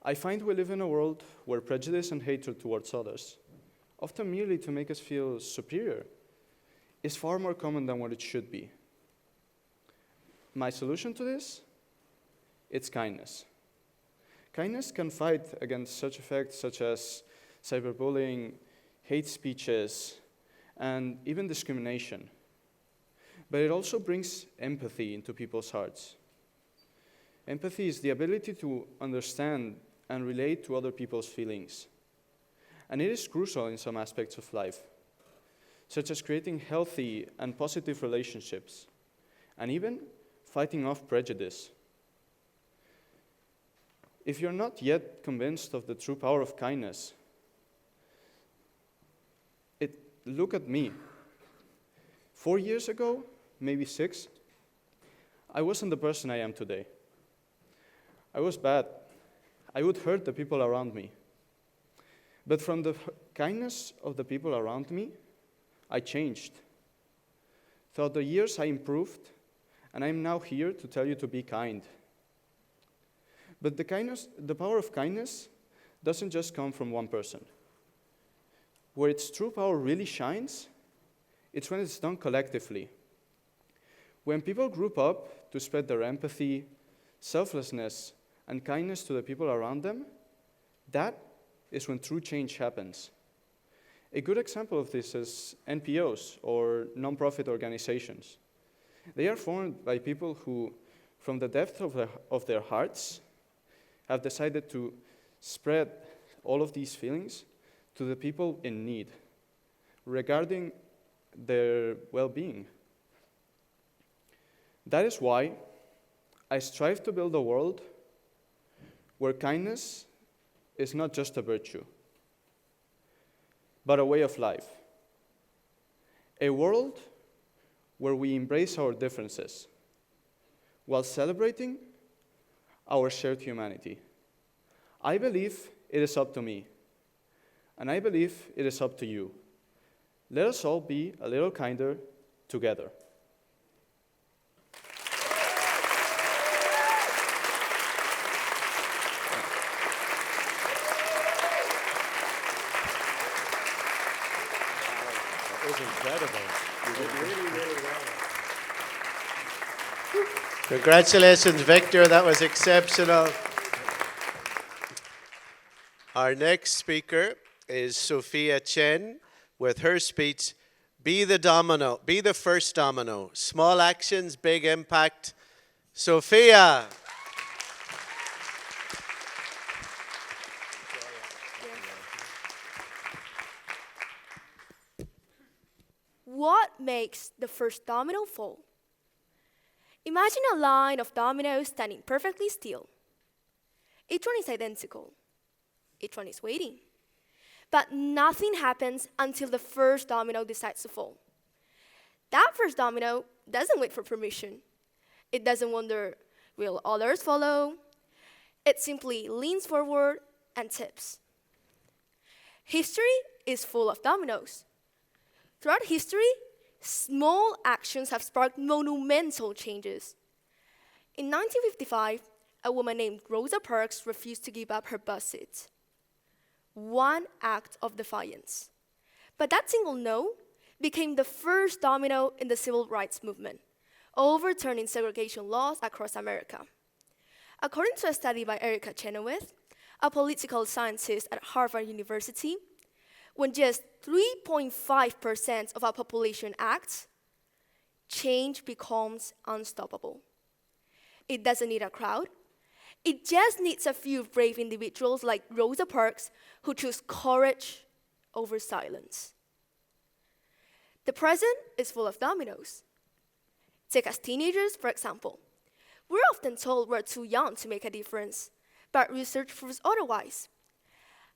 I find we live in a world where prejudice and hatred towards others, often merely to make us feel superior, is far more common than what it should be. My solution to this? It's kindness. Kindness can fight against such effects such as cyberbullying, hate speeches, and even discrimination. But it also brings empathy into people's hearts. Empathy is the ability to understand and relate to other people's feelings. And it is crucial in some aspects of life, such as creating healthy and positive relationships, and even fighting off prejudice. If you're not yet convinced of the true power of kindness, look at me. 4 years ago, maybe 6, I wasn't the person I am today. I was bad. I would hurt the people around me. But from the kindness of the people around me, I changed. Throughout the years, I improved, and I'm now here to tell you to be kind. But the power of kindness doesn't just come from one person. Where its true power really shines, it's when it's done collectively. When people group up to spread their empathy, selflessness, and kindness to the people around them, that is when true change happens. A good example of this is NPOs, or non-profit organizations. They are formed by people who, from the depth of their hearts, have decided to spread all of these feelings to the people in need, regarding their well-being. That is why I strive to build a world where kindness is not just a virtue, but a way of life. A world where we embrace our differences while celebrating our shared humanity. I believe it is up to me, and I believe it is up to you. Let us all be a little kinder together. That was incredible. You did really, really well. Congratulations, Victor. That was exceptional. Our next speaker is Sophia Chen with her speech, Be the Domino, Be the First Domino. Small actions, big impact. Sophia. What makes the first domino fall? Imagine a line of dominoes standing perfectly still. Each one is identical. Each one is waiting. But nothing happens until the first domino decides to fall. That first domino doesn't wait for permission. It doesn't wonder, will others follow? It simply leans forward and tips. History is full of dominoes. Throughout history, small actions have sparked monumental changes. In 1955, a woman named Rosa Parks refused to give up her bus seat. One act of defiance. But that single no became the first domino in the civil rights movement, overturning segregation laws across America. According to a study by Erica Chenoweth, a political scientist at Harvard University, when just 3.5% of our population acts, change becomes unstoppable. It doesn't need a crowd. It just needs a few brave individuals like Rosa Parks who choose courage over silence. The present is full of dominoes. Take us teenagers, for example. We're often told we're too young to make a difference, but research proves otherwise.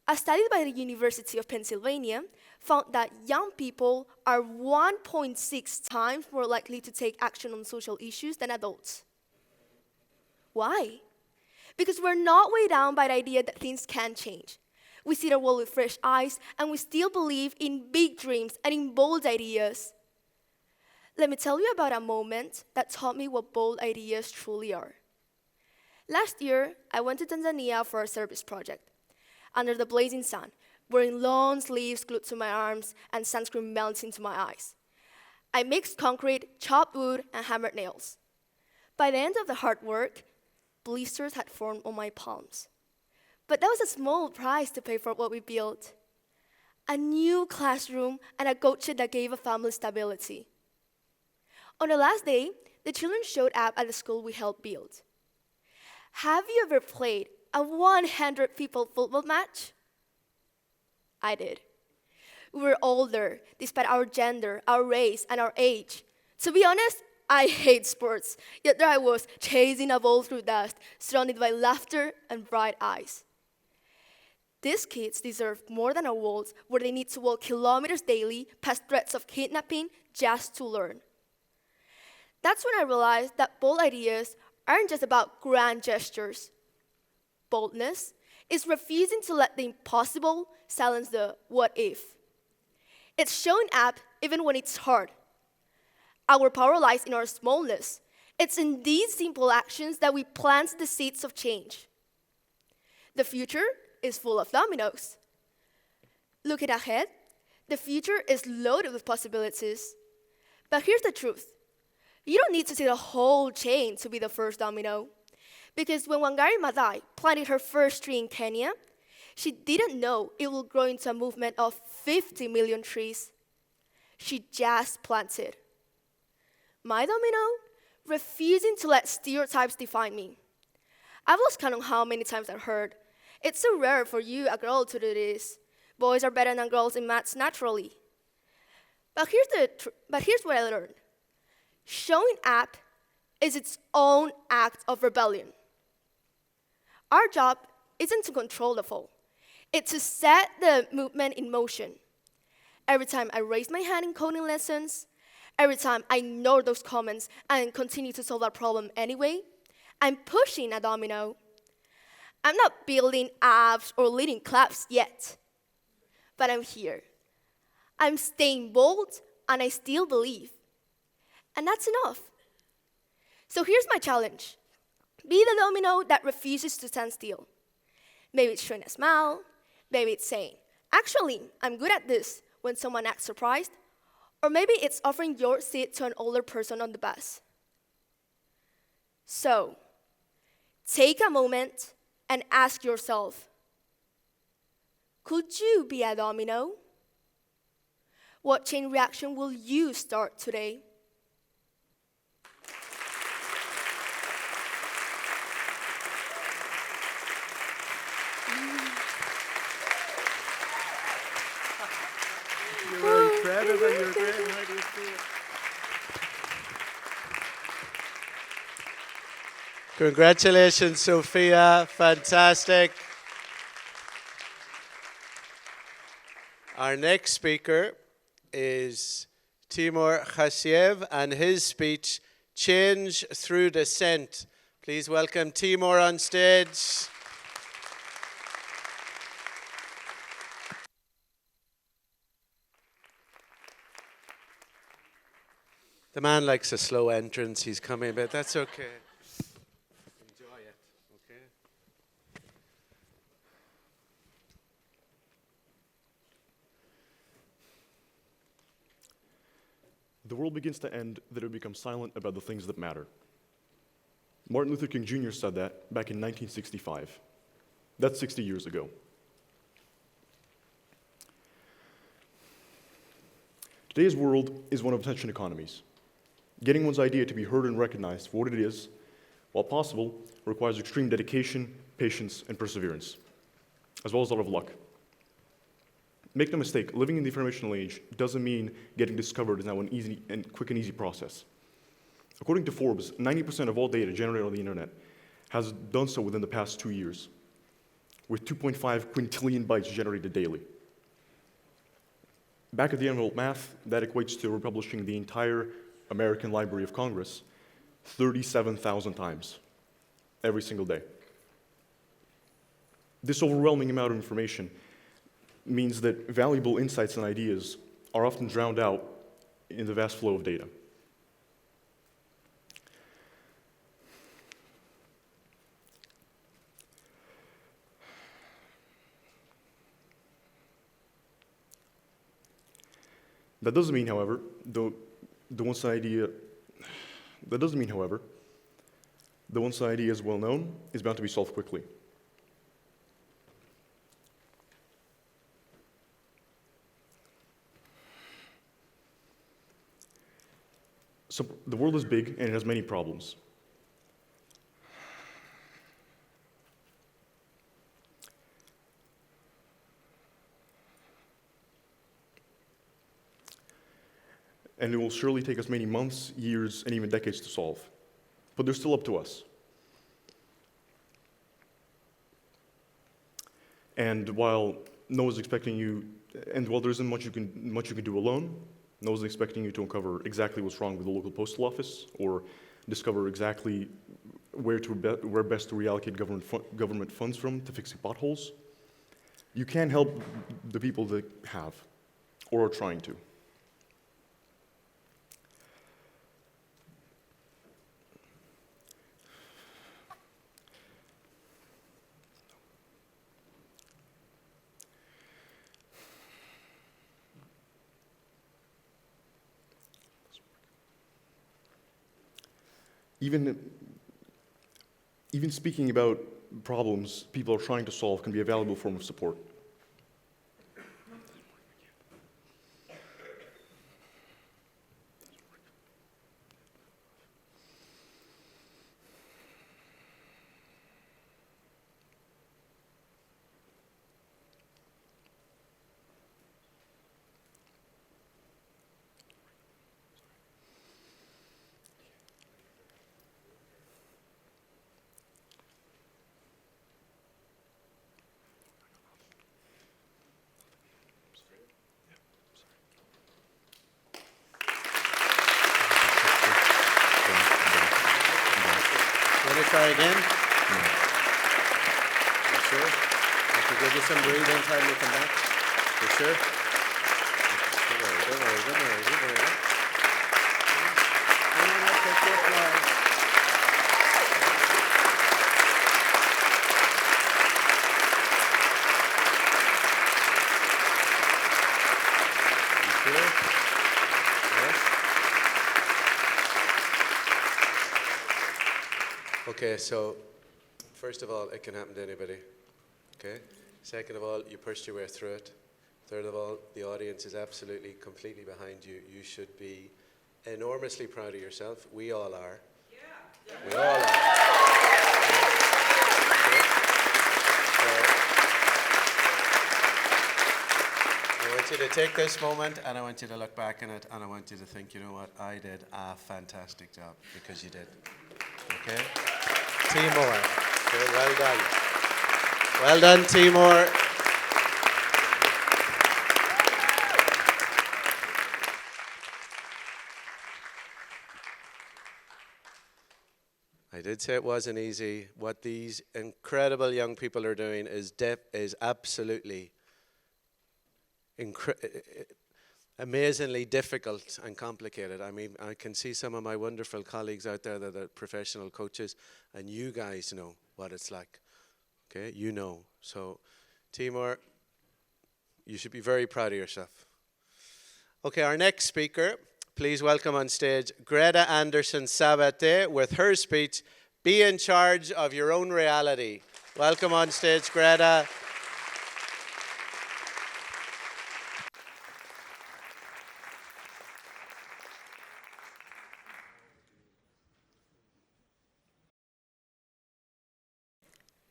A study by the University of Pennsylvania found that young people are 1.6 times more likely to take action on social issues than adults. Why? Because we're not weighed down by the idea that things can change. We see the world with fresh eyes, and we still believe in big dreams and in bold ideas. Let me tell you about a moment that taught me what bold ideas truly are. Last year, I went to Tanzania for a service project. Under the blazing sun, wearing long sleeves glued to my arms and sunscreen melting into my eyes. I mixed concrete, chopped wood, and hammered nails. By the end of the hard work, blisters had formed on my palms. But that was a small price to pay for what we built. A new classroom and a coach that gave a family stability. On the last day, the children showed up at the school we helped build. Have you ever played a 100 people football match? I did. We were older, despite our gender, our race, and our age. To be honest, I hate sports, yet there I was, chasing a ball through dust, surrounded by laughter and bright eyes. These kids deserve more than a world where they need to walk kilometers daily past threats of kidnapping just to learn. That's when I realized that bold ideas aren't just about grand gestures. Boldness is refusing to let the impossible silence the what if. It's showing up even when it's hard. Our power lies in our smallness. It's in these simple actions that we plant the seeds of change. The future is full of dominoes. Looking ahead, the future is loaded with possibilities. But here's the truth. You don't need to see the whole chain to be the first domino. Because when Wangari Maathai planted her first tree in Kenya, she didn't know it will grow into a movement of 50 million trees. She just planted. My domino? Refusing to let stereotypes define me. I've lost count on how many times I've heard, "It's so rare for you, a girl, to do this. Boys are better than girls in maths naturally." But here's what I learned. Showing up is its own act of rebellion. Our job isn't to control the fall. It's to set the movement in motion. Every time I raise my hand in coding lessons, every time I ignore those comments and continue to solve that problem anyway, I'm pushing a domino. I'm not building apps or leading claps yet, but I'm here. I'm staying bold, and I still believe. And that's enough. So here's my challenge. Be the domino that refuses to stand still. Maybe it's showing a smile. Maybe it's saying, "Actually, I'm good at this," when someone acts surprised. Or maybe it's offering your seat to an older person on the bus. So, take a moment and ask yourself, could you be a domino? What chain reaction will you start today? You were incredible. You're great. How do you feel? Congratulations, Sophia. Fantastic. Our next speaker is Timur Khasiev and his speech, Change Through Dissent. Please welcome Timur on stage. The man likes a slow entrance. He's coming, but that's okay. Enjoy it, okay? The world begins to end that it becomes silent about the things that matter. Martin Luther King Jr. said that back in 1965. That's 60 years ago. Today's world is one of attention economies. Getting one's idea to be heard and recognized for what it is, while possible, requires extreme dedication, patience, and perseverance, as well as a lot of luck. Make no mistake, living in the informational age doesn't mean getting discovered is now an easy and quick and easy process. According to Forbes, 90% of all data generated on the internet has done so within the past 2 years, with 2.5 quintillion bytes generated daily. Back of the envelope math, that equates to republishing the entire American Library of Congress 37,000 times every single day. This overwhelming amount of information means that valuable insights and ideas are often drowned out in the vast flow of data. That doesn't mean, however, the once an idea is well known is bound to be solved quickly. So the world is big and it has many problems. And it will surely take us many months, years, and even decades to solve. But they're still up to us. And while no one's expecting you, and while there isn't much you can do alone, no one's expecting you to uncover exactly what's wrong with the local postal office or discover exactly where best to reallocate government funds from to fixing potholes. You can help the people that have, or are trying to. Even speaking about problems people are trying to solve can be a valuable form of support. Try again? No. You sure? I could give you some breathing time to come back. You sure? Don't worry. Take your flies. You sure? Yes? Okay, so first of all, it can happen to anybody, okay? Second of all, you pushed your way through it. Third of all, the audience is absolutely, completely behind you. You should be enormously proud of yourself. We all are. Yeah. We all are. Okay? So, I want you to take this moment and I want you to look back on it and I want you to think, you know what, I did a fantastic job, because you did. Okay? Timor. Okay, well done. Well done, Timor. I did say it wasn't easy. What these incredible young people are doing is absolutely amazingly difficult and complicated. I mean, I can see some of my wonderful colleagues out there that are professional coaches, and you guys know what it's like. Okay, you know. So, Timur, you should be very proud of yourself. Okay, our next speaker, please welcome on stage Greta Anderson Sabate with her speech, Be in Charge of Your Own Reality. Welcome on stage, Greta.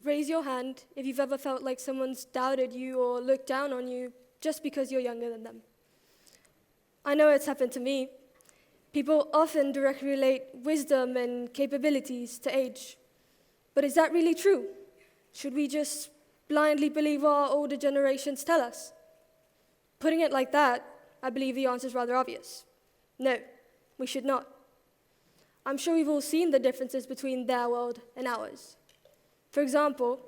Raise your hand if you've ever felt like someone's doubted you or looked down on you just because you're younger than them. I know it's happened to me. People often directly relate wisdom and capabilities to age. But is that really true? Should we just blindly believe what our older generations tell us? Putting it like that, I believe the answer is rather obvious. No, we should not. I'm sure we've all seen the differences between their world and ours. For example,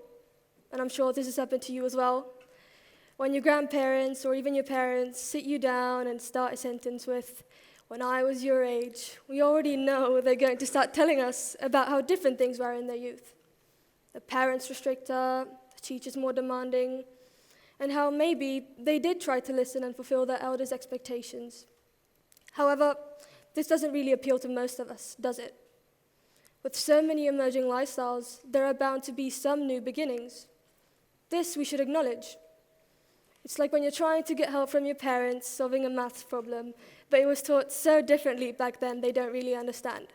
and I'm sure this has happened to you as well, when your grandparents or even your parents sit you down and start a sentence with, "When I was your age," we already know they're going to start telling us about how different things were in their youth. The parents were stricter, the teachers more demanding, and how maybe they did try to listen and fulfill their elders' expectations. However, this doesn't really appeal to most of us, does it? With so many emerging lifestyles, there are bound to be some new beginnings. This we should acknowledge. It's like when you're trying to get help from your parents solving a maths problem, but it was taught so differently back then they don't really understand.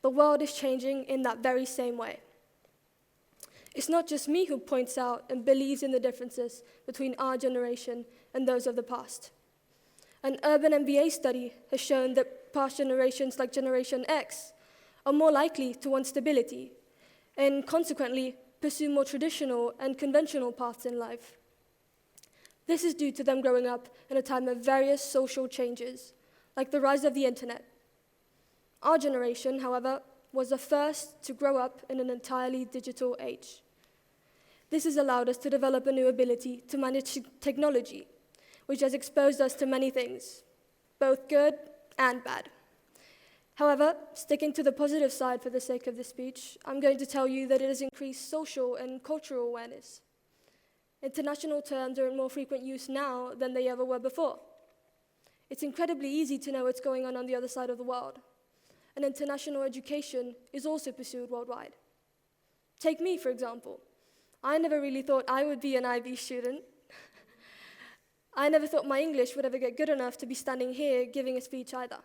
The world is changing in that very same way. It's not just me who points out and believes in the differences between our generation and those of the past. An urban MBA study has shown that past generations like Generation X are more likely to want stability and consequently pursue more traditional and conventional paths in life. This is due to them growing up in a time of various social changes, like the rise of the internet. Our generation, however, was the first to grow up in an entirely digital age. This has allowed us to develop a new ability to manage technology, which has exposed us to many things, both good and bad. However, sticking to the positive side for the sake of this speech, I'm going to tell you that it has increased social and cultural awareness. International terms are in more frequent use now than they ever were before. It's incredibly easy to know what's going on the other side of the world, and international education is also pursued worldwide. Take me, for example. I never really thought I would be an IB student. I never thought my English would ever get good enough to be standing here giving a speech either.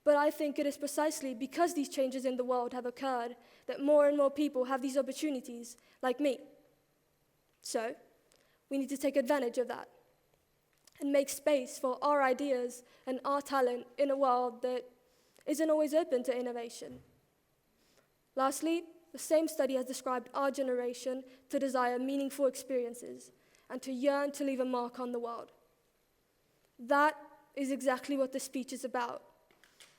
But I think it is precisely because these changes in the world have occurred that more and more people have these opportunities, like me. So, we need to take advantage of that and make space for our ideas and our talent in a world that isn't always open to innovation. Lastly, the same study has described our generation to desire meaningful experiences and to yearn to leave a mark on the world. That is exactly what this speech is about.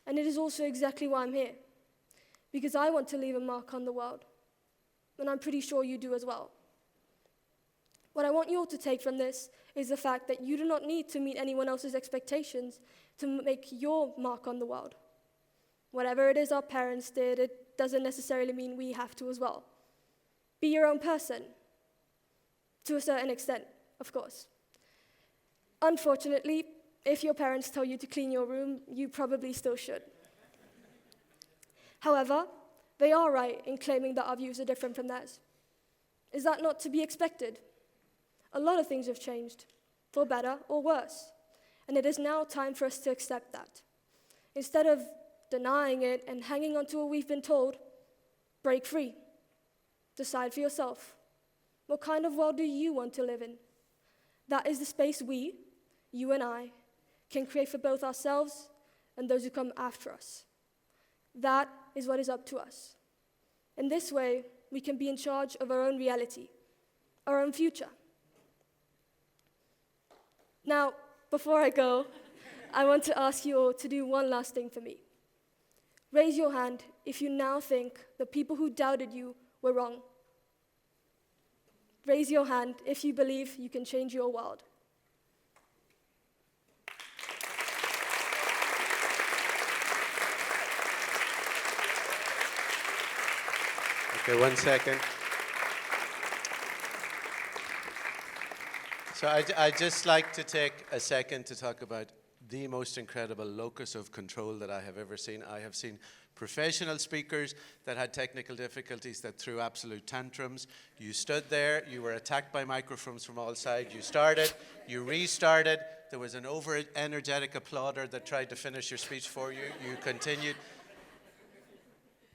And it is also exactly why I'm here, because I want to leave a mark on the world, and I'm pretty sure you do as well. What I want you all to take from this is the fact that you do not need to meet anyone else's expectations to make your mark on the world. Whatever it is our parents did, it doesn't necessarily mean we have to as well. Be your own person, to a certain extent, of course. Unfortunately, if your parents tell you to clean your room, you probably still should. However, they are right in claiming that our views are different from theirs. Is that not to be expected? A lot of things have changed, for better or worse, and it is now time for us to accept that. Instead of denying it and hanging on to what we've been told, break free. Decide for yourself. What kind of world do you want to live in? That is the space we, you and I, can create for both ourselves and those who come after us. That is what is up to us. In this way, we can be in charge of our own reality, our own future. Now, before I go, I want to ask you all to do one last thing for me. Raise your hand if you now think the people who doubted you were wrong. Raise your hand if you believe you can change your world. Okay, 1 second. So I'd just like to take a second to talk about the most incredible locus of control that I have ever seen. I have seen professional speakers that had technical difficulties that threw absolute tantrums. You stood there, you were attacked by microphones from all sides. You started, you restarted. There was an over-energetic applauder that tried to finish your speech for you. You continued.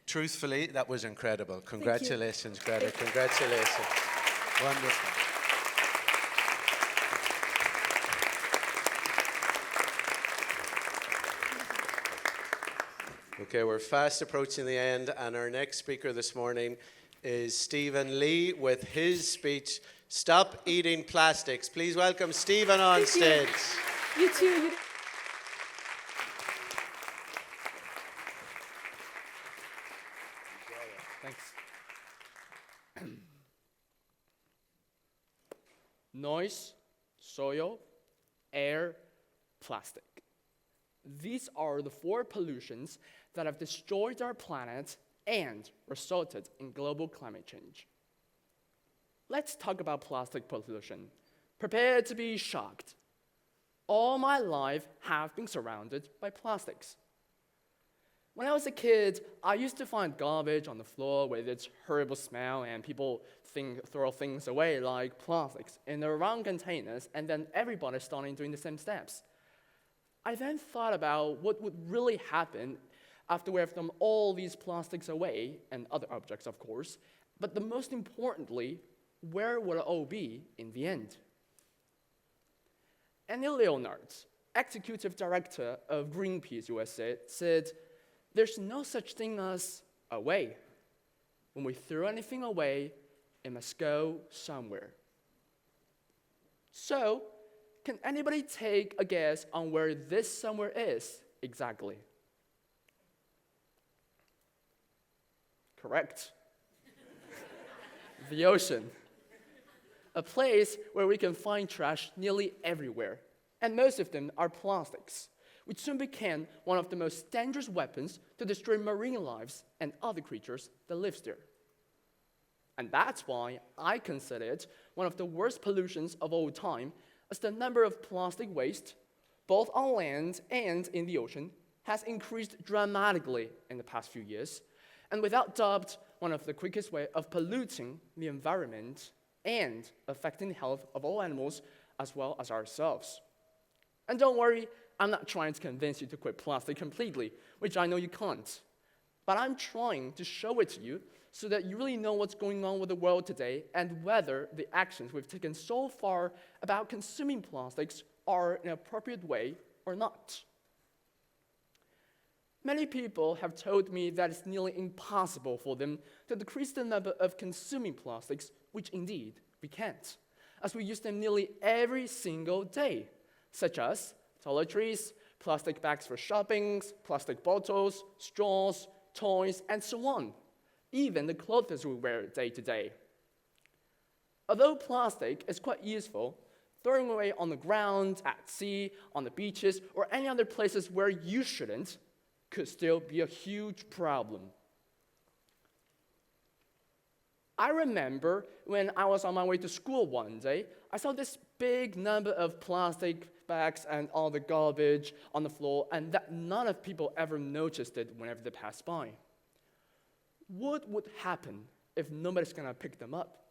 Truthfully, that was incredible. Congratulations, Greta. Congratulations. Wonderful. Okay, we're fast approaching the end, and our next speaker this morning is Stephen Lee with his speech, Stop Eating Plastics. Please welcome Stephen on stage. You too. Thanks. Noise, soil, air, plastic. These are the 4 pollutions that have destroyed our planet and resulted in global climate change. Let's talk about plastic pollution. Prepare to be shocked. All my life have been surrounded by plastics. When I was a kid, I used to find garbage on the floor with its horrible smell, and people throw things away like plastics in the wrong containers, and then everybody started doing the same steps. I then thought about what would really happen after we have thrown all these plastics away, and other objects, of course, but the most importantly, where would it all be in the end? Annie Leonard, executive director of Greenpeace USA, said, "There's no such thing as away. When we throw anything away, it must go somewhere." So, can anybody take a guess on where this somewhere is exactly? Correct. The ocean. A place where we can find trash nearly everywhere, and most of them are plastics, which soon became one of the most dangerous weapons to destroy marine lives and other creatures that live there. And that's why I consider it one of the worst pollutions of all time, as the number of plastic waste, both on land and in the ocean, has increased dramatically in the past few years, and without doubt, one of the quickest ways of polluting the environment and affecting the health of all animals as well as ourselves. And don't worry, I'm not trying to convince you to quit plastic completely, which I know you can't. But I'm trying to show it to you so that you really know what's going on with the world today and whether the actions we've taken so far about consuming plastics are an appropriate way or not. Many people have told me that it's nearly impossible for them to decrease the number of consuming plastics, which indeed we can't, as we use them nearly every single day, such as toiletries, plastic bags for shopping, plastic bottles, straws, toys, and so on, even the clothes we wear day to day. Although plastic is quite useful, throwing away on the ground, at sea, on the beaches, or any other places where you shouldn't could still be a huge problem. I remember when I was on my way to school one day, I saw this big number of plastic bags and all the garbage on the floor, and that none of people ever noticed it whenever they passed by. What would happen if nobody's gonna pick them up?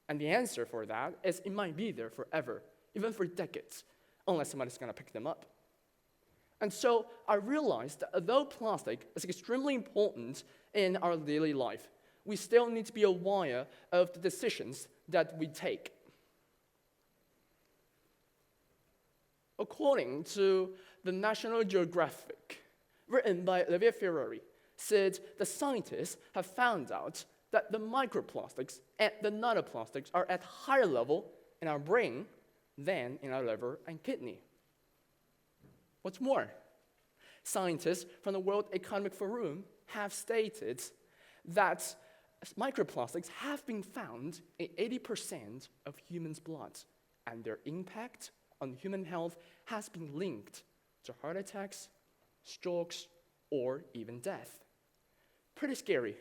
And the answer for that is it might be there forever, even for decades, unless somebody's gonna pick them up. And so I realized that although plastic is extremely important in our daily life, we still need to be aware of the decisions that we take. According to the National Geographic, written by Olivia Ferrari, said the scientists have found out that the microplastics and the nanoplastics are at higher level in our brain than in our liver and kidney. What's more, scientists from the World Economic Forum have stated that microplastics have been found in 80% of humans' blood, and their impact on human health has been linked to heart attacks, strokes, or even death. Pretty scary,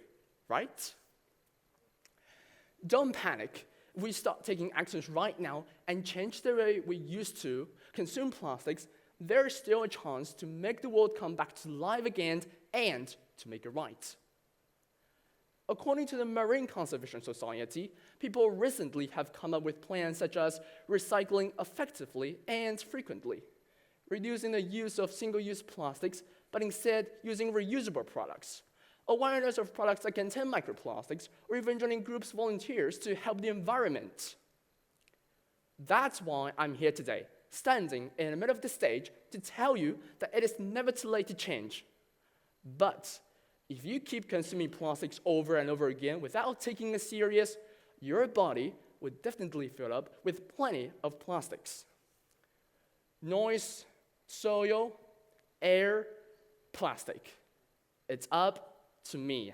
right? Don't panic. We start taking actions right now and change the way we used to consume plastics, there's still a chance to make the world come back to life again and to make it right. According to the Marine Conservation Society, people recently have come up with plans such as recycling effectively and frequently, reducing the use of single-use plastics, but instead using reusable products, awareness of products that contain microplastics, or even joining groups of volunteers to help the environment. That's why I'm here today, standing in the middle of the stage to tell you that it is never too late to change. But if you keep consuming plastics over and over again without taking it serious, your body would definitely fill up with plenty of plastics. Noise, soil, air, plastic. It's up to me.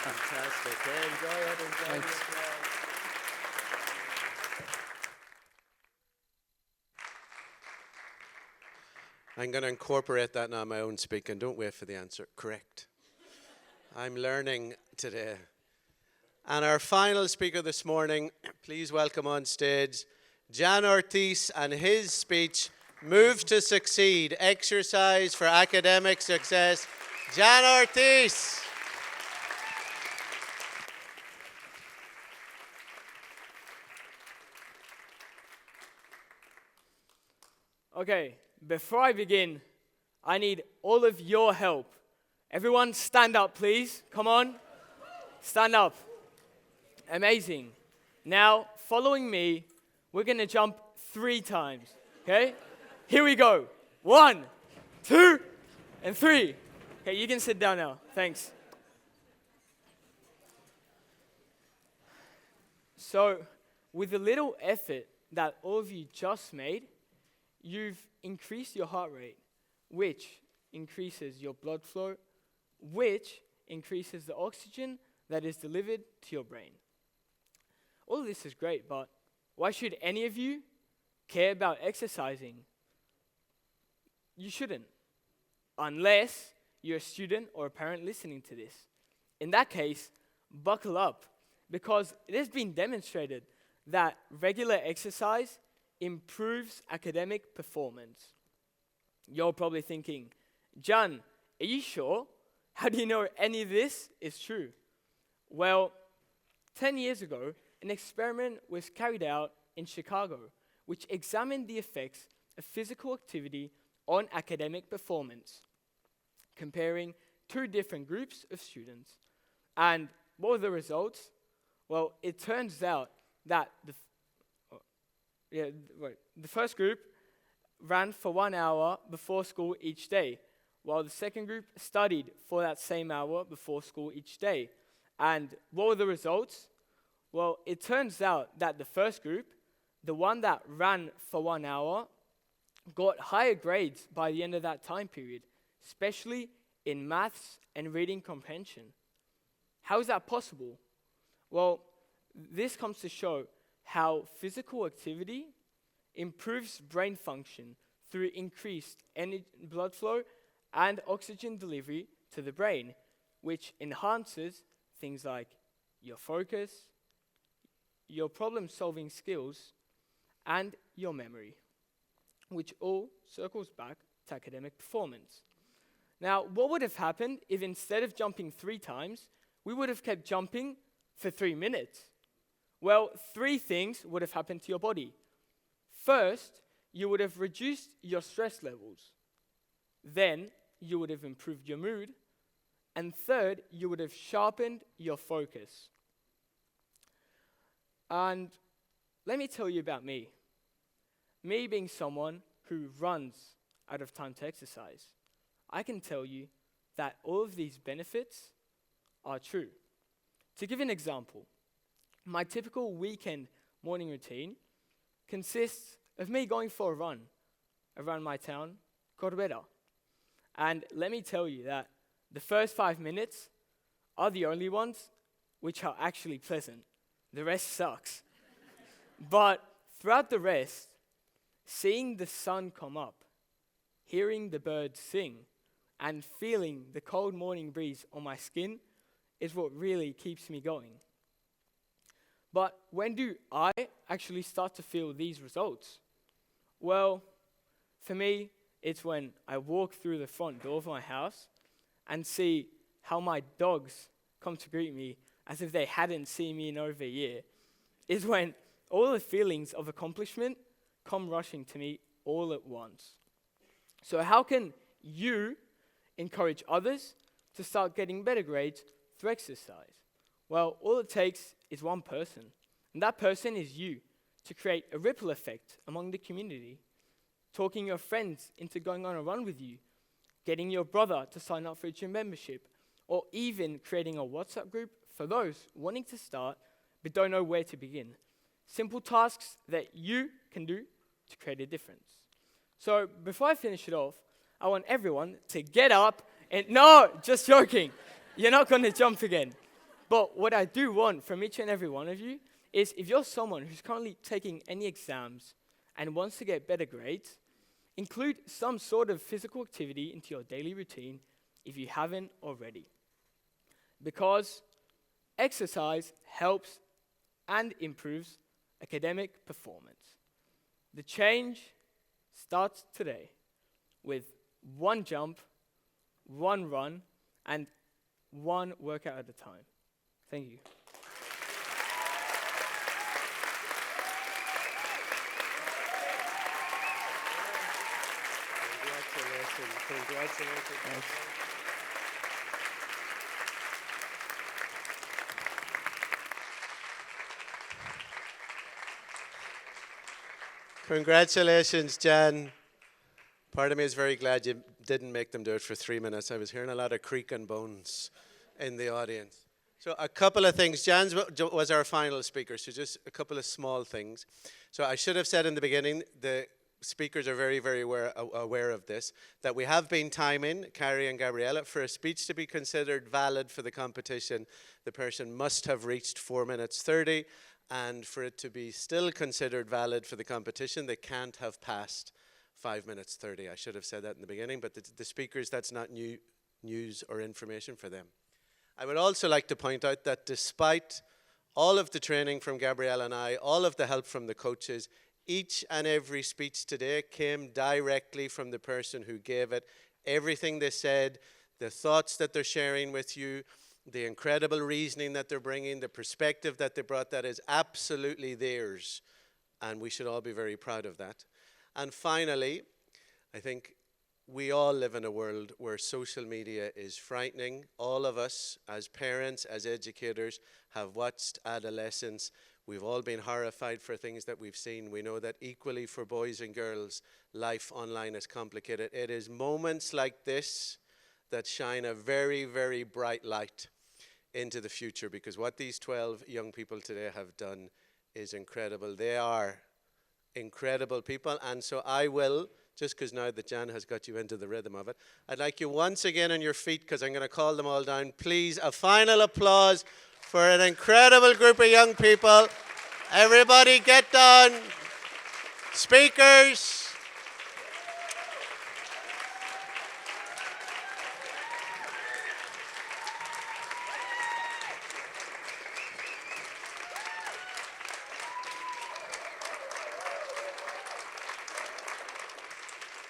Fantastic. Enjoy it. Enjoy it. I'm going to incorporate that now in my own speaking. Don't wait for the answer. Correct. I'm learning today. And our final speaker this morning, please welcome on stage Jan Ortiz and his speech, Move to Succeed, Exercise for Academic Success. Jan Ortiz. Okay, before I begin, I need all of your help. Everyone stand up, please. Come on. Stand up. Amazing. Now, following me, we're going to jump 3 times, okay? Here we go. 1, 2, and 3. Okay, you can sit down now. Thanks. So, with the little effort that all of you just made, you've increased your heart rate, which increases your blood flow, which increases the oxygen that is delivered to your brain. All of this is great, but why should any of you care about exercising? You shouldn't, unless you're a student or a parent listening to this. In that case, buckle up, because it has been demonstrated that regular exercise improves academic performance. You're probably thinking, John, are you sure? How do you know any of this is true? Well, 10 years ago, an experiment was carried out in Chicago, which examined the effects of physical activity on academic performance, comparing 2 different groups of students. And what were the results? Well, it turns out that the first group ran for 1 hour before school each day, while the second group studied for that same hour before school each day. And what were the results? Well, it turns out that the first group, the one that ran for 1 hour, got higher grades by the end of that time period, especially in maths and reading comprehension. How is that possible? Well, this comes to show how physical activity improves brain function through increased blood flow and oxygen delivery to the brain, which enhances things like your focus, your problem-solving skills, and your memory, which all circles back to academic performance. Now, what would have happened if instead of jumping 3 times, we would have kept jumping for 3 minutes? Well, 3 things would have happened to your body. First, you would have reduced your stress levels. Then, you would have improved your mood. And third, you would have sharpened your focus. And let me tell you about me. Me being someone who runs out of time to exercise, I can tell you that all of these benefits are true. To give an example, my typical weekend morning routine consists of me going for a run around my town, Corbera. And let me tell you that the first 5 minutes are the only ones which are actually pleasant. The rest sucks. But throughout the rest, seeing the sun come up, hearing the birds sing, and feeling the cold morning breeze on my skin is what really keeps me going. But when do I actually start to feel these results? Well, for me, it's when I walk through the front door of my house and see how my dogs come to greet me as if they hadn't seen me in over a year. Is when all the feelings of accomplishment come rushing to me all at once. So how can you encourage others to start getting better grades through exercise? Well, all it takes is one person, and that person is you, to create a ripple effect among the community. Talking your friends into going on a run with you, getting your brother to sign up for a gym membership, or even creating a WhatsApp group for those wanting to start but don't know where to begin. Simple tasks that you can do to create a difference. So before I finish it off, I want everyone to get up and, no, just joking. You're not going to jump again. But what I do want from each and every one of you is if you're someone who's currently taking any exams and wants to get better grades, include some sort of physical activity into your daily routine if you haven't already. Because exercise helps and improves academic performance. The change starts today with one jump, one run, and one workout at a time. Thank you. Congratulations. Congratulations, Jan. Part of me is very glad you didn't make them do it for 3 minutes. I was hearing a lot of creaking bones in the audience. So a couple of things. Jan was our final speaker, so just a couple of small things. So I should have said in the beginning, the speakers are very, very aware of this, that we have been timing, Carrie and Gabriella, for a speech to be considered valid for the competition, the person must have reached 4 minutes 30, and for it to be still considered valid for the competition, they can't have passed 5 minutes 30. I should have said that in the beginning, but the speakers, that's not new news or information for them. I would also like to point out that despite all of the training from Gabriella and I, all of the help from the coaches, each and every speech today came directly from the person who gave it. Everything they said, the thoughts that they're sharing with you, the incredible reasoning that they're bringing, the perspective that they brought, that is absolutely theirs. And we should all be very proud of that. And finally, I think we all live in a world where social media is frightening. All of us, as parents, as educators, have watched adolescents. We've all been horrified for things that we've seen. We know that equally for boys and girls, life online is complicated. It is moments like this that shine a very, very bright light into the future, because what these 12 young people today have done is incredible. They are incredible people, and so I will, just because now that Jan has got you into the rhythm of it, I'd like you once again on your feet, because I'm going to call them all down. Please, a final applause for an incredible group of young people. Everybody get down. Speakers.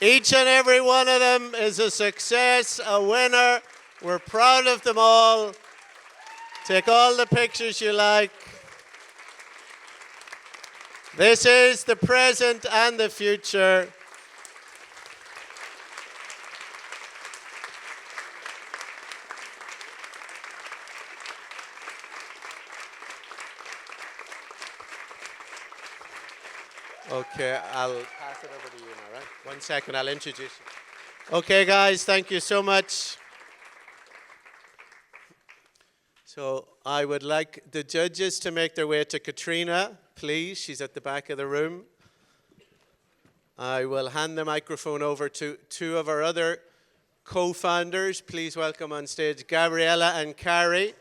Each and every one of them is a success, a winner. We're proud of them all. Take all the pictures you like. This is the present and the future. Okay, I'll pass it over to you now, right? 1 second, I'll introduce you. Okay, guys, thank you so much. So I would like the judges to make their way to Katrina, please. She's at the back of the room. I will hand the microphone over to two of our other co-founders. Please welcome on stage Gabriella and Carrie.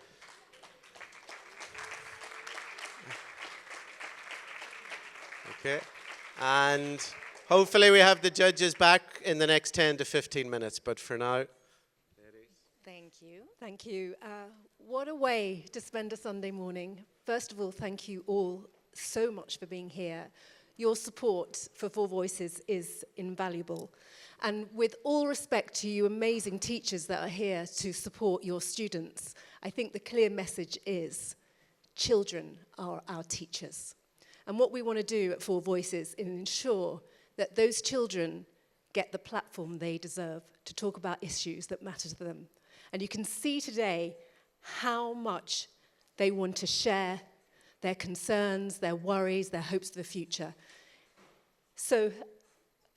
Okay. And hopefully we have the judges back in the next 10 to 15 minutes. But for now, Thank you. Thank you. What a way to spend a Sunday morning. First of all, thank you all so much for being here. Your support for 4VOICES is invaluable. And with all respect to you amazing teachers that are here to support your students, I think the clear message is children are our teachers. And what we want to do at 4VOICES is ensure that those children get the platform they deserve to talk about issues that matter to them. And you can see today how much they want to share their concerns, their worries, their hopes for the future. So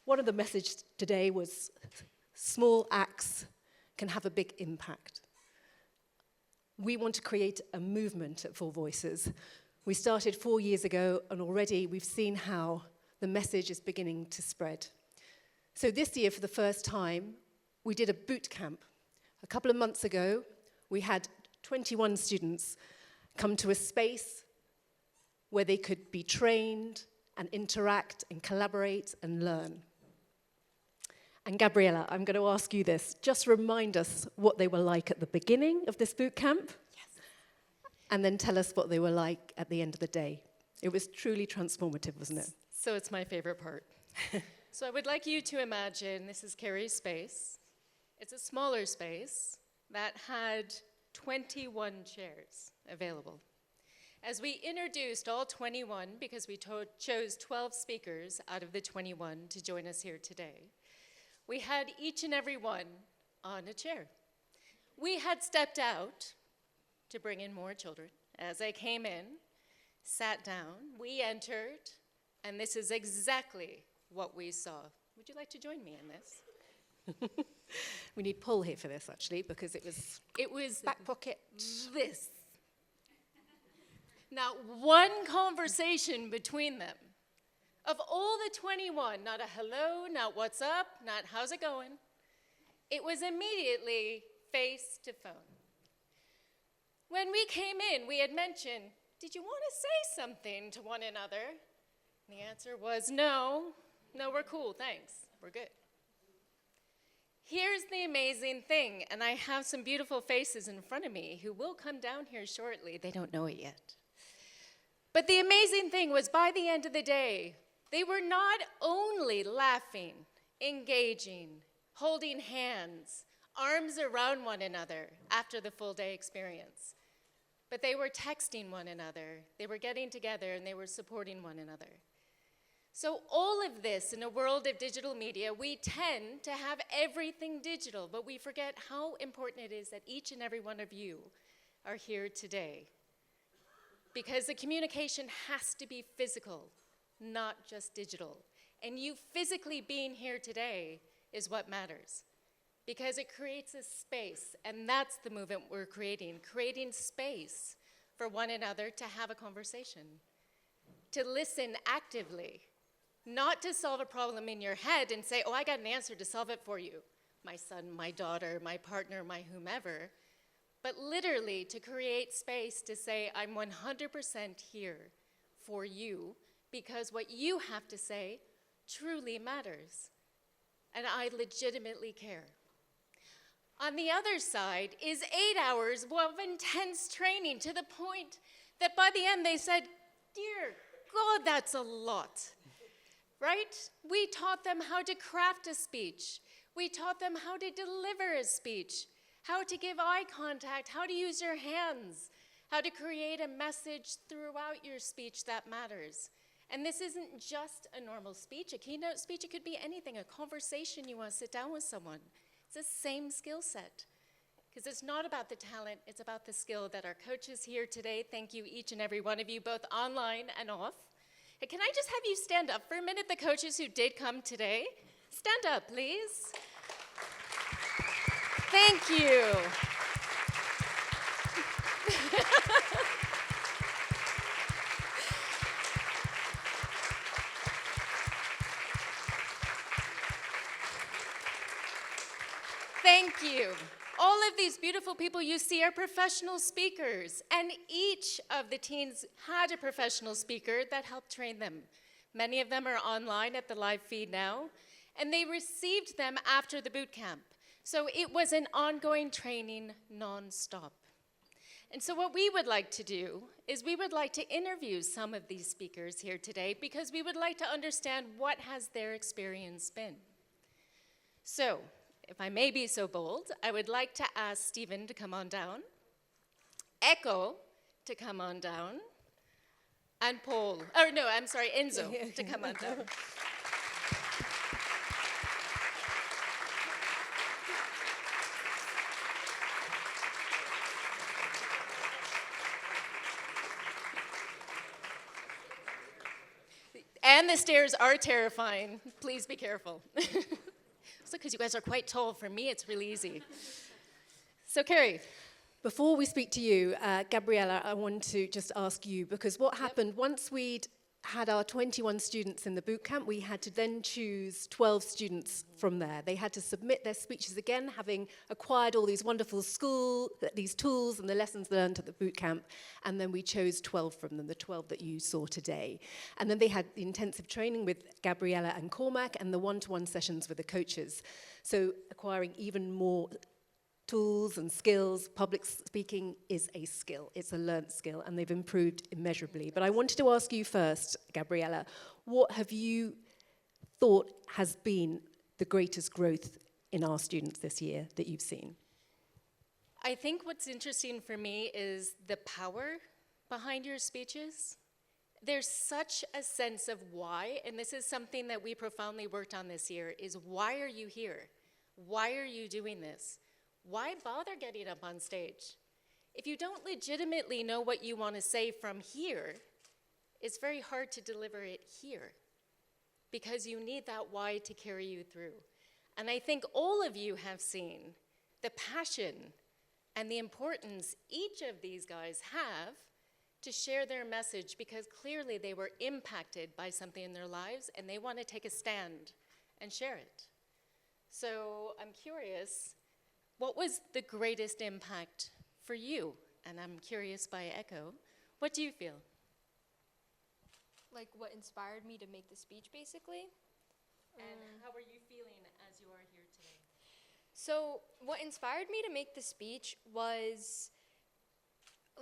one of the messages today was small acts can have a big impact. We want to create a movement at 4VOICES. We started 4 years ago, and already we've seen how the message is beginning to spread. So this year, for the first time, we did a boot camp. A couple of months ago, we had 21 students come to a space where they could be trained and interact and collaborate and learn. And Gabriella, I'm going to ask you this. Just remind us what they were like at the beginning of this boot camp. Yes. And then tell us what they were like at the end of the day. It was truly transformative, wasn't it? So it's my favorite part. So I would like you to imagine this is Carrie's space. It's a smaller space that had 21 chairs available. As we introduced all 21, because we chose 12 speakers out of the 21 to join us here today, we had each and every one on a chair. We had stepped out to bring in more children. As I came in, sat down, we entered, and this is exactly what we saw. Would you like to join me in this? We need Paul here for this, actually, because it was back pocket. This. Not one conversation between them. Of all the 21, not a hello, not what's up, not how's it going. It was immediately face to phone. When we came in, we had mentioned, did you want to say something to one another? And the answer was no, we're cool, thanks, we're good. Here's the amazing thing, and I have some beautiful faces in front of me who will come down here shortly. They don't know it yet. But the amazing thing was by the end of the day, they were not only laughing, engaging, holding hands, arms around one another after the full day experience, but they were texting one another, they were getting together, and they were supporting one another. So all of this in a world of digital media, we tend to have everything digital, but we forget how important it is that each and every one of you are here today. Because the communication has to be physical, not just digital. And you physically being here today is what matters. Because it creates a space, and that's the movement we're creating space for one another to have a conversation, to listen actively, not to solve a problem in your head and say, oh, I got an answer to solve it for you, my son, my daughter, my partner, my whomever, but literally to create space to say, I'm 100% here for you because what you have to say truly matters, and I legitimately care. On the other side is 8 hours of intense training to the point that by the end they said, dear God, that's a lot. Right? We taught them how to craft a speech. We taught them how to deliver a speech, how to give eye contact, how to use your hands, how to create a message throughout your speech that matters. And this isn't just a normal speech, a keynote speech. It could be anything, a conversation you want to sit down with someone. It's the same skill set. Because it's not about the talent, it's about the skill that our coaches here today. Thank you, each and every one of you, both online and off. Hey, can I just have you stand up for a minute, the coaches who did come today? Stand up, please. Thank you. Thank you. All of these beautiful people you see are professional speakers, and each of the teens had a professional speaker that helped train them. Many of them are online at the live feed now, and they received them after the boot camp. So it was an ongoing training non-stop. And so what we would like to do is we would like to interview some of these speakers here today because we would like to understand what has their experience been. So, if I may be so bold, I would like to ask Stephen to come on down, Echo to come on down, and Enzo to come on down. And the stairs are terrifying. Please be careful. Also, because you guys are quite tall. For me, it's really easy. So, Carrie. Before we speak to you, Gabriella, I want to just ask you, because what happened, once we'd had our 21 students in the boot camp, we had to then choose 12 students from there. They had to submit their speeches again, having acquired all these wonderful these tools and the lessons learned at the boot camp, and then we chose 12 from them, the 12 that you saw today. And then they had the intensive training with Gabriella and Cormac and the one-to-one sessions with the coaches. So acquiring even more tools and skills. Public speaking is a skill. It's a learnt skill, and they've improved immeasurably. But I wanted to ask you first, Gabriella, what have you thought has been the greatest growth in our students this year that you've seen? I think what's interesting for me is the power behind your speeches. There's such a sense of why, and this is something that we profoundly worked on this year, is why are you here? Why are you doing this? Why bother getting up on stage? If you don't legitimately know what you want to say from here, it's very hard to deliver it here because you need that why to carry you through. And I think all of you have seen the passion and the importance each of these guys have to share their message because clearly they were impacted by something in their lives and they want to take a stand and share it. So I'm curious, what was the greatest impact for you? And I'm curious by Echo, what do you feel? Like what inspired me to make the speech, basically? And how are you feeling as you are here today? So what inspired me to make the speech was,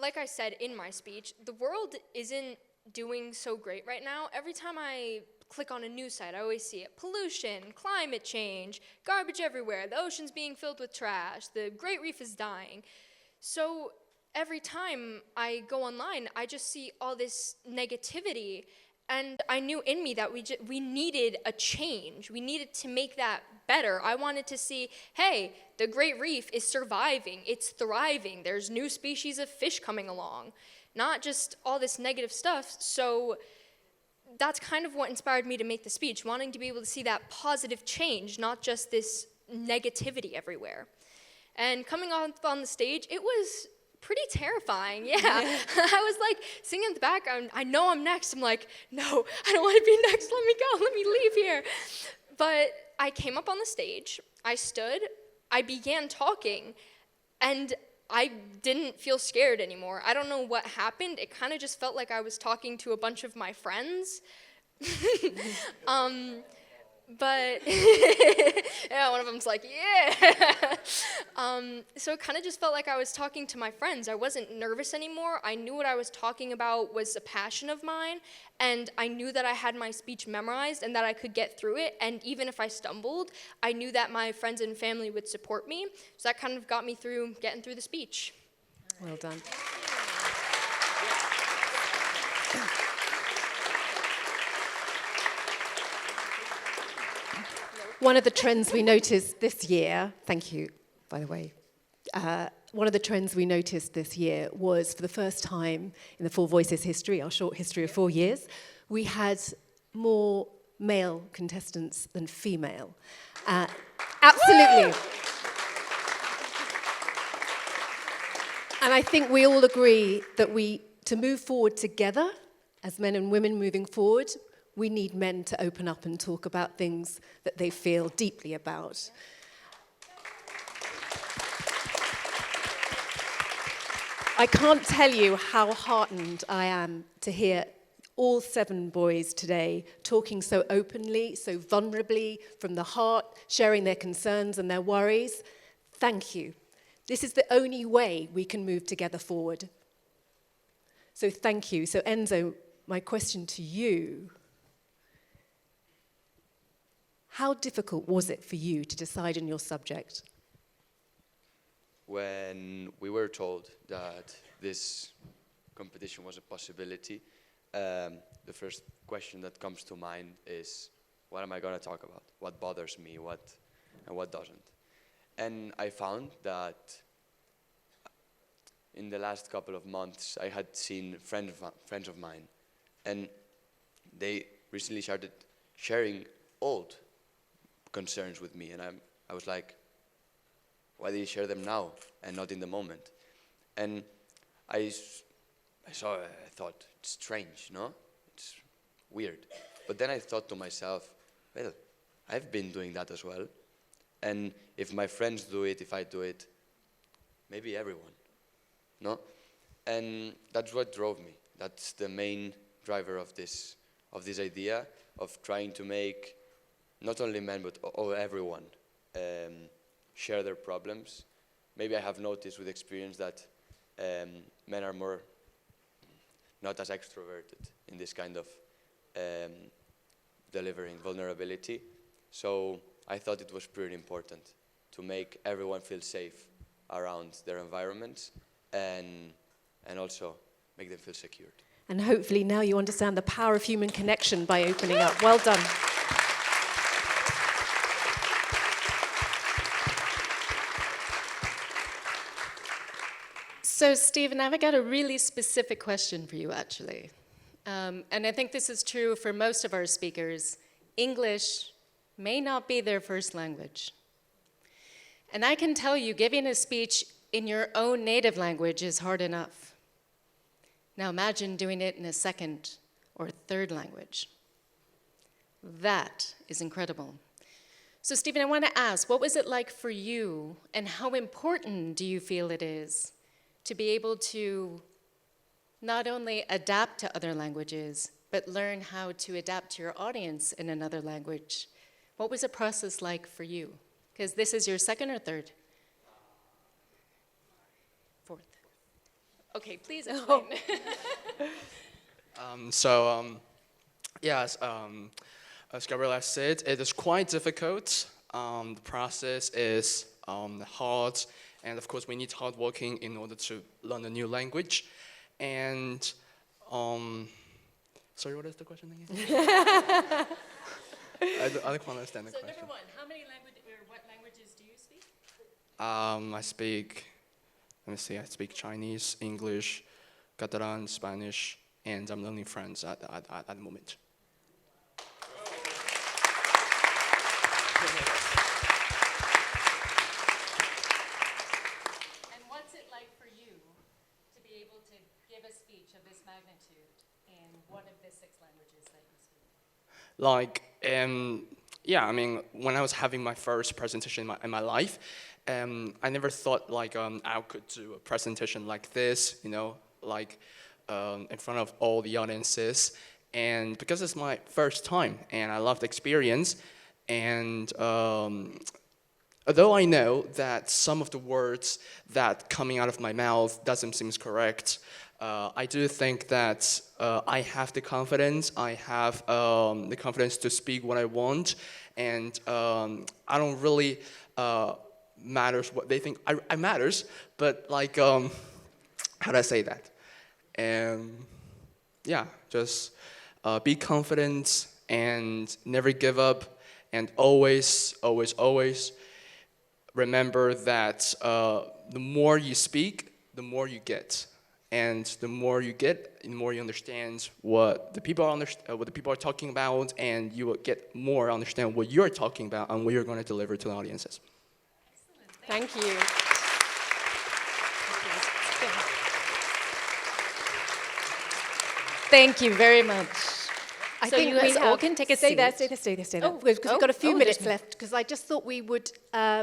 like I said in my speech, the world isn't doing so great right now. Every time I click on a news site, I always see it. Pollution, climate change, garbage everywhere, the ocean's being filled with trash, the Great Reef is dying. So every time I go online, I just see all this negativity, and I knew in me that we needed a change. We needed to make that better. I wanted to see, hey, the Great Reef is surviving, it's thriving, there's new species of fish coming along, not just all this negative stuff. So that's kind of what inspired me to make the speech, wanting to be able to see that positive change, not just this negativity everywhere. And coming on the stage, it was pretty terrifying, yeah. I was like singing in the background, I know I'm next. I'm like, no, I don't want to be next, let me go, let me leave here. But I came up on the stage, I stood, I began talking, and I didn't feel scared anymore. I don't know what happened. It kind of just felt like I was talking to a bunch of my friends. But yeah, one of them's like, yeah. So it kind of just felt like I was talking to my friends. I wasn't nervous anymore. I knew what I was talking about was a passion of mine, and I knew that I had my speech memorized and that I could get through it. And even if I stumbled, I knew that my friends and family would support me. So that kind of got me through getting through the speech. Well done. One of the trends we noticed this year, thank you, by the way, one of the trends we noticed this year was for the first time in the 4VOICES history, our short history of 4 years, we had more male contestants than female. Absolutely. And I think we all agree that to move forward together, as men and women moving forward, we need men to open up and talk about things that they feel deeply about. I can't tell you how heartened I am to hear all 7 boys today, talking so openly, so vulnerably, from the heart, sharing their concerns and their worries. Thank you. This is the only way we can move together forward. So thank you. So Enzo, my question to you, how difficult was it for you to decide on your subject? When we were told that this competition was a possibility, the first question that comes to mind is, what am I going to talk about? What bothers me, and what doesn't? And I found that in the last couple of months, I had seen friends of mine, and they recently started sharing old concerns with me, and I was like, why do you share them now and not in the moment? And I thought, it's strange, no? It's weird. But then I thought to myself, well, I've been doing that as well. And if my friends do it, if I do it, maybe everyone, no? And that's what drove me. That's the main driver of this idea of trying to make not only men, but everyone share their problems. Maybe I have noticed with experience that men are more not as extroverted in this kind of delivering vulnerability. So I thought it was pretty important to make everyone feel safe around their environments and also make them feel secured. And hopefully now you understand the power of human connection by opening up. Well done. So, Stephen, I've got a really specific question for you, actually. And I think this is true for most of our speakers. English may not be their first language. And I can tell you, giving a speech in your own native language is hard enough. Now imagine doing it in a second or third language. That is incredible. So, Stephen, I want to ask, what was it like for you, and how important do you feel it is to be able to not only adapt to other languages, but learn how to adapt to your audience in another language? What was the process like for you? Because this is your second or third? Fourth. Okay, please explain. Yes, as Gabriella said, it is quite difficult. The process is hard, and of course we need hard working in order to learn a new language. And sorry, what is the question again? I don't understand the question. So number one, what languages do you speak? I speak, I speak Chinese, English, Catalan, Spanish, and I'm learning French at the moment. And what's it like for you to be able to give a speech of this magnitude in one of the 6 languages that you speak? When I was having my first presentation in my life, I never thought I could do a presentation like this, in front of all the audiences. And because it's my first time, and I love the experience, and although I know that some of the words that coming out of my mouth doesn't seem correct, I do think that I have the confidence. I have the confidence to speak what I want, and I don't really matters what they think. I matters, but how do I say that? Just be confident and never give up, and always, always, always remember that the more you speak, the more you get. And the more you get, the more you understand what the people are talking about, and you will get more understand what you're talking about and what you're going to deliver to the audiences. Excellent. Thank you. Thank you very much. I think you guys all can take a stay seat. there, stay there. Oh, Because we've got a few minutes there's- left, because I just thought we would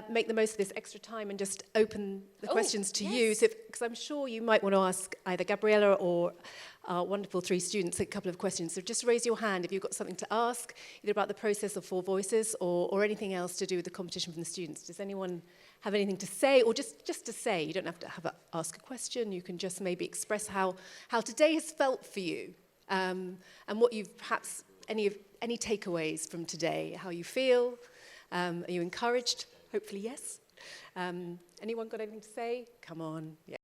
make the most of this extra time and just open the questions to you. So because I'm sure you might want to ask either Gabriella or our wonderful 3 students a couple of questions. So just raise your hand if you've got something to ask, either about the process of 4 Voices or anything else to do with the competition from the students. Does anyone have anything to say, or just to say? You don't have to ask a question. You can just maybe express how today has felt for you, and what you've perhaps any takeaways from today, how you feel. Are you encouraged? Hopefully, yes. Anyone got anything to say? Come on. Yeah.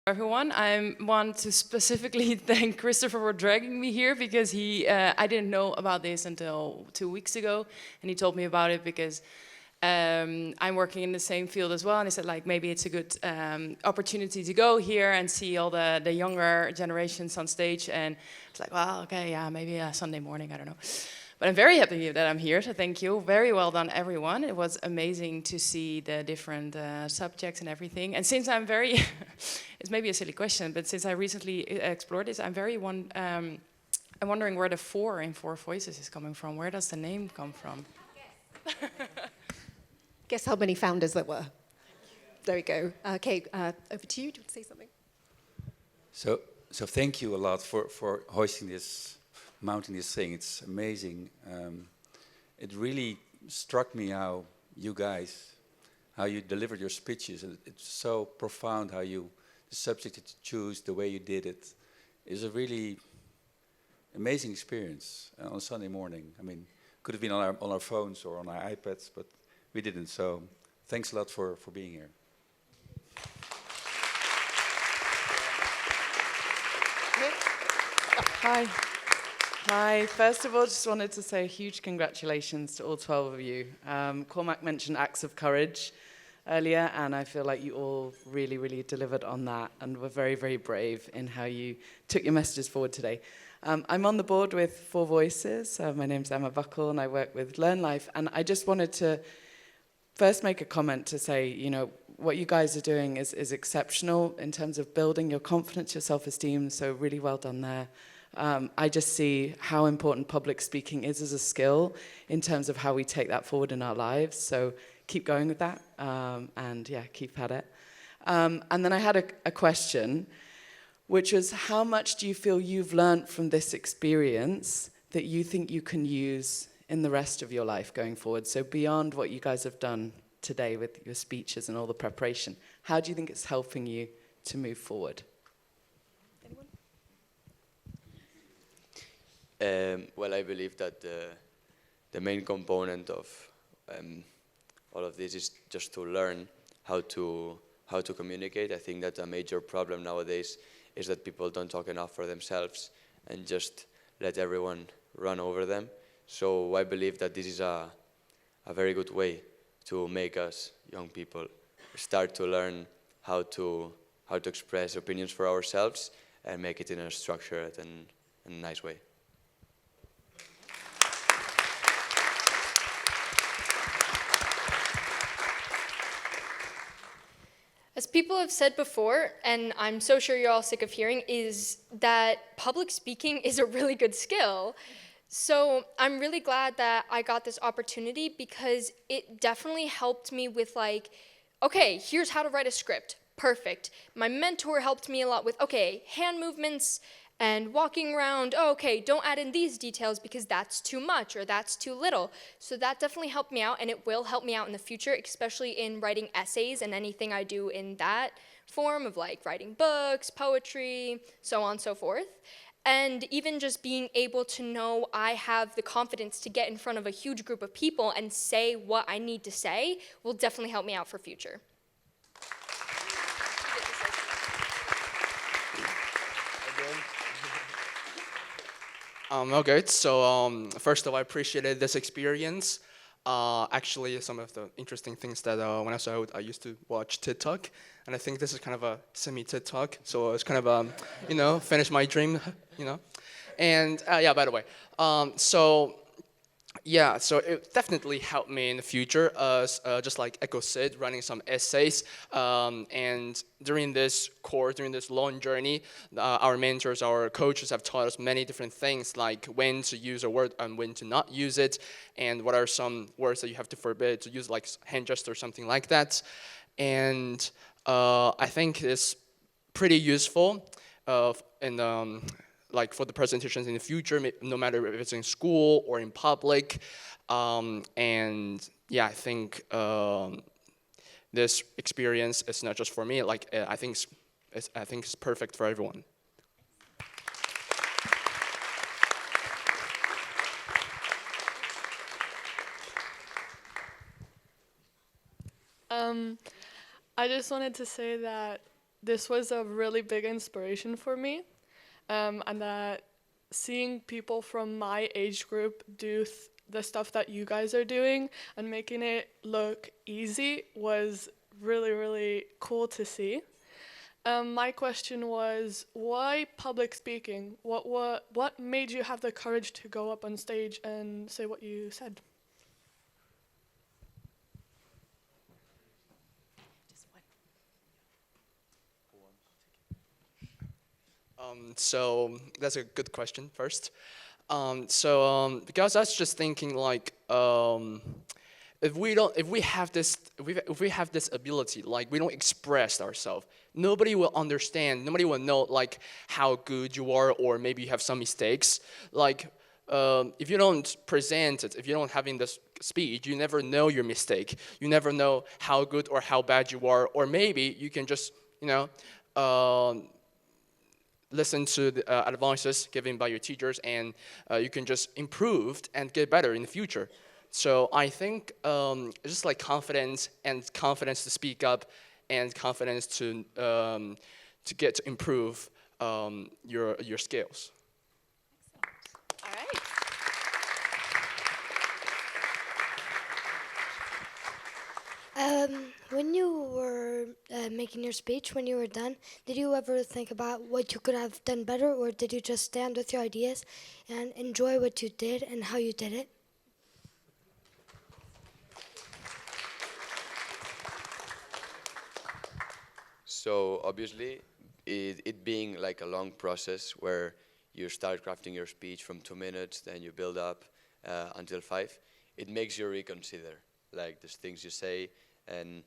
Everyone, I want to specifically thank Christopher for dragging me here, because I didn't know about this until 2 weeks ago, and he told me about it because I'm working in the same field as well, and he said like maybe it's a good opportunity to go here and see all the younger generations on stage, and it's like, well, okay, yeah, maybe a Sunday morning, I don't know. But I'm very happy that I'm here, so thank you. Very well done, everyone. It was amazing to see the different subjects and everything. And since I'm very, it's maybe a silly question, but since I recently explored this, I'm wondering where the 4 in 4 Voices is coming from. Where does the name come from? Guess how many founders there were. There we go. Okay, over to you. Do you want to say something? So thank you a lot for hoisting this, mounting this thing. It's amazing. It really struck me how you guys, how you delivered your speeches. It's so profound how the subject that you choose, the way you did it, is a really amazing experience on a Sunday morning. I mean, could have been on our phones or on our iPads, but we didn't. So thanks a lot for being here. Hi. Hi. First of all, just wanted to say a huge congratulations to all 12 of you. Cormac mentioned acts of courage earlier, and I feel like you all really, really delivered on that and were very, very brave in how you took your messages forward today. I'm on the board with 4 Voices. My name's Emma Buckle, and I work with Learn Life. And I just wanted to first make a comment to say, you know, what you guys are doing is exceptional in terms of building your confidence, your self-esteem, so really well done there. I just see how important public speaking is as a skill in terms of how we take that forward in our lives. So keep going with that, and yeah, keep at it. And then I had a question, which was, how much do you feel you've learned from this experience that you think you can use in the rest of your life going forward? So beyond what you guys have done today with your speeches and all the preparation, how do you think it's helping you to move forward? Well, I believe that the main component of all of this is just to learn how to communicate. I think that a major problem nowadays is that people don't talk enough for themselves and just let everyone run over them. So I believe that this is a very good way to make us young people start to learn how to express opinions for ourselves and make it in a structured and nice way. As people have said before, and I'm so sure you're all sick of hearing, is that public speaking is a really good skill. So I'm really glad that I got this opportunity, because it definitely helped me with like, okay, here's how to write a script. Perfect. My mentor helped me a lot with, okay, hand movements and walking around. Oh, okay, don't add in these details because that's too much or that's too little. So that definitely helped me out, and it will help me out in the future, especially in writing essays and anything I do in that form of like writing books, poetry, so on and so forth. And even just being able to know I have the confidence to get in front of a huge group of people and say what I need to say will definitely help me out for future. Okay, so first of all, I appreciated this experience. Actually, some of the interesting things that when I saw it, I used to watch TikTok, and I think this is kind of a semi-TikTok, so it's kind of, finish my dream, And yeah, by the way, so Yeah, so it definitely helped me in the future, just like Echo said, writing some essays. And during this course, during this long journey, our mentors, our coaches have taught us many different things, like when to use a word and when to not use it, and what are some words that you have to forbid to use, like hand gesture or something like that. And I think it's pretty useful in like for the presentations in the future, no matter if it's in school or in public. And yeah, I think this experience is not just for me. Like I think it's perfect for everyone. I just wanted to say that this was a really big inspiration for me, and that seeing people from my age group do the stuff that you guys are doing and making it look easy was really, really cool to see. My question was, why public speaking? What made you have the courage to go up on stage and say what you said? So that's a good question first. Because I was just thinking like, if we have this ability, like we don't express ourselves, nobody will understand, nobody will know like how good you are, or maybe you have some mistakes. Like if you don't present it, if you don't having this speech, you never know your mistake. You never know how good or how bad you are, or maybe you can just, listen to the advices given by your teachers, and you can just improve and get better in the future. So I think just like confidence to speak up, and confidence to get to improve your skills. All right. When you were making your speech, when you were done, did you ever think about what you could have done better, or did you just stand with your ideas and enjoy what you did and how you did it? So obviously, it being like a long process where you start crafting your speech from 2 minutes, then you build up until 5, it makes you reconsider like the things you say, and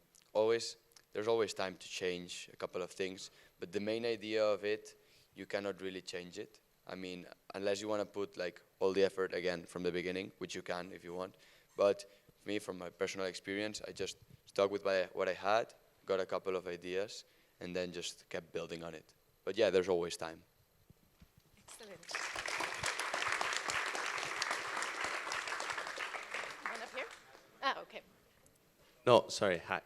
there's always time to change a couple of things, but the main idea of it, you cannot really change it. I mean, unless you want to put like all the effort again from the beginning, which you can if you want. But me, from my personal experience, I just stuck with what I had, got a couple of ideas, and then just kept building on it. But yeah, there's always time. Excellent. One up here? Ah, okay. No, sorry, hi.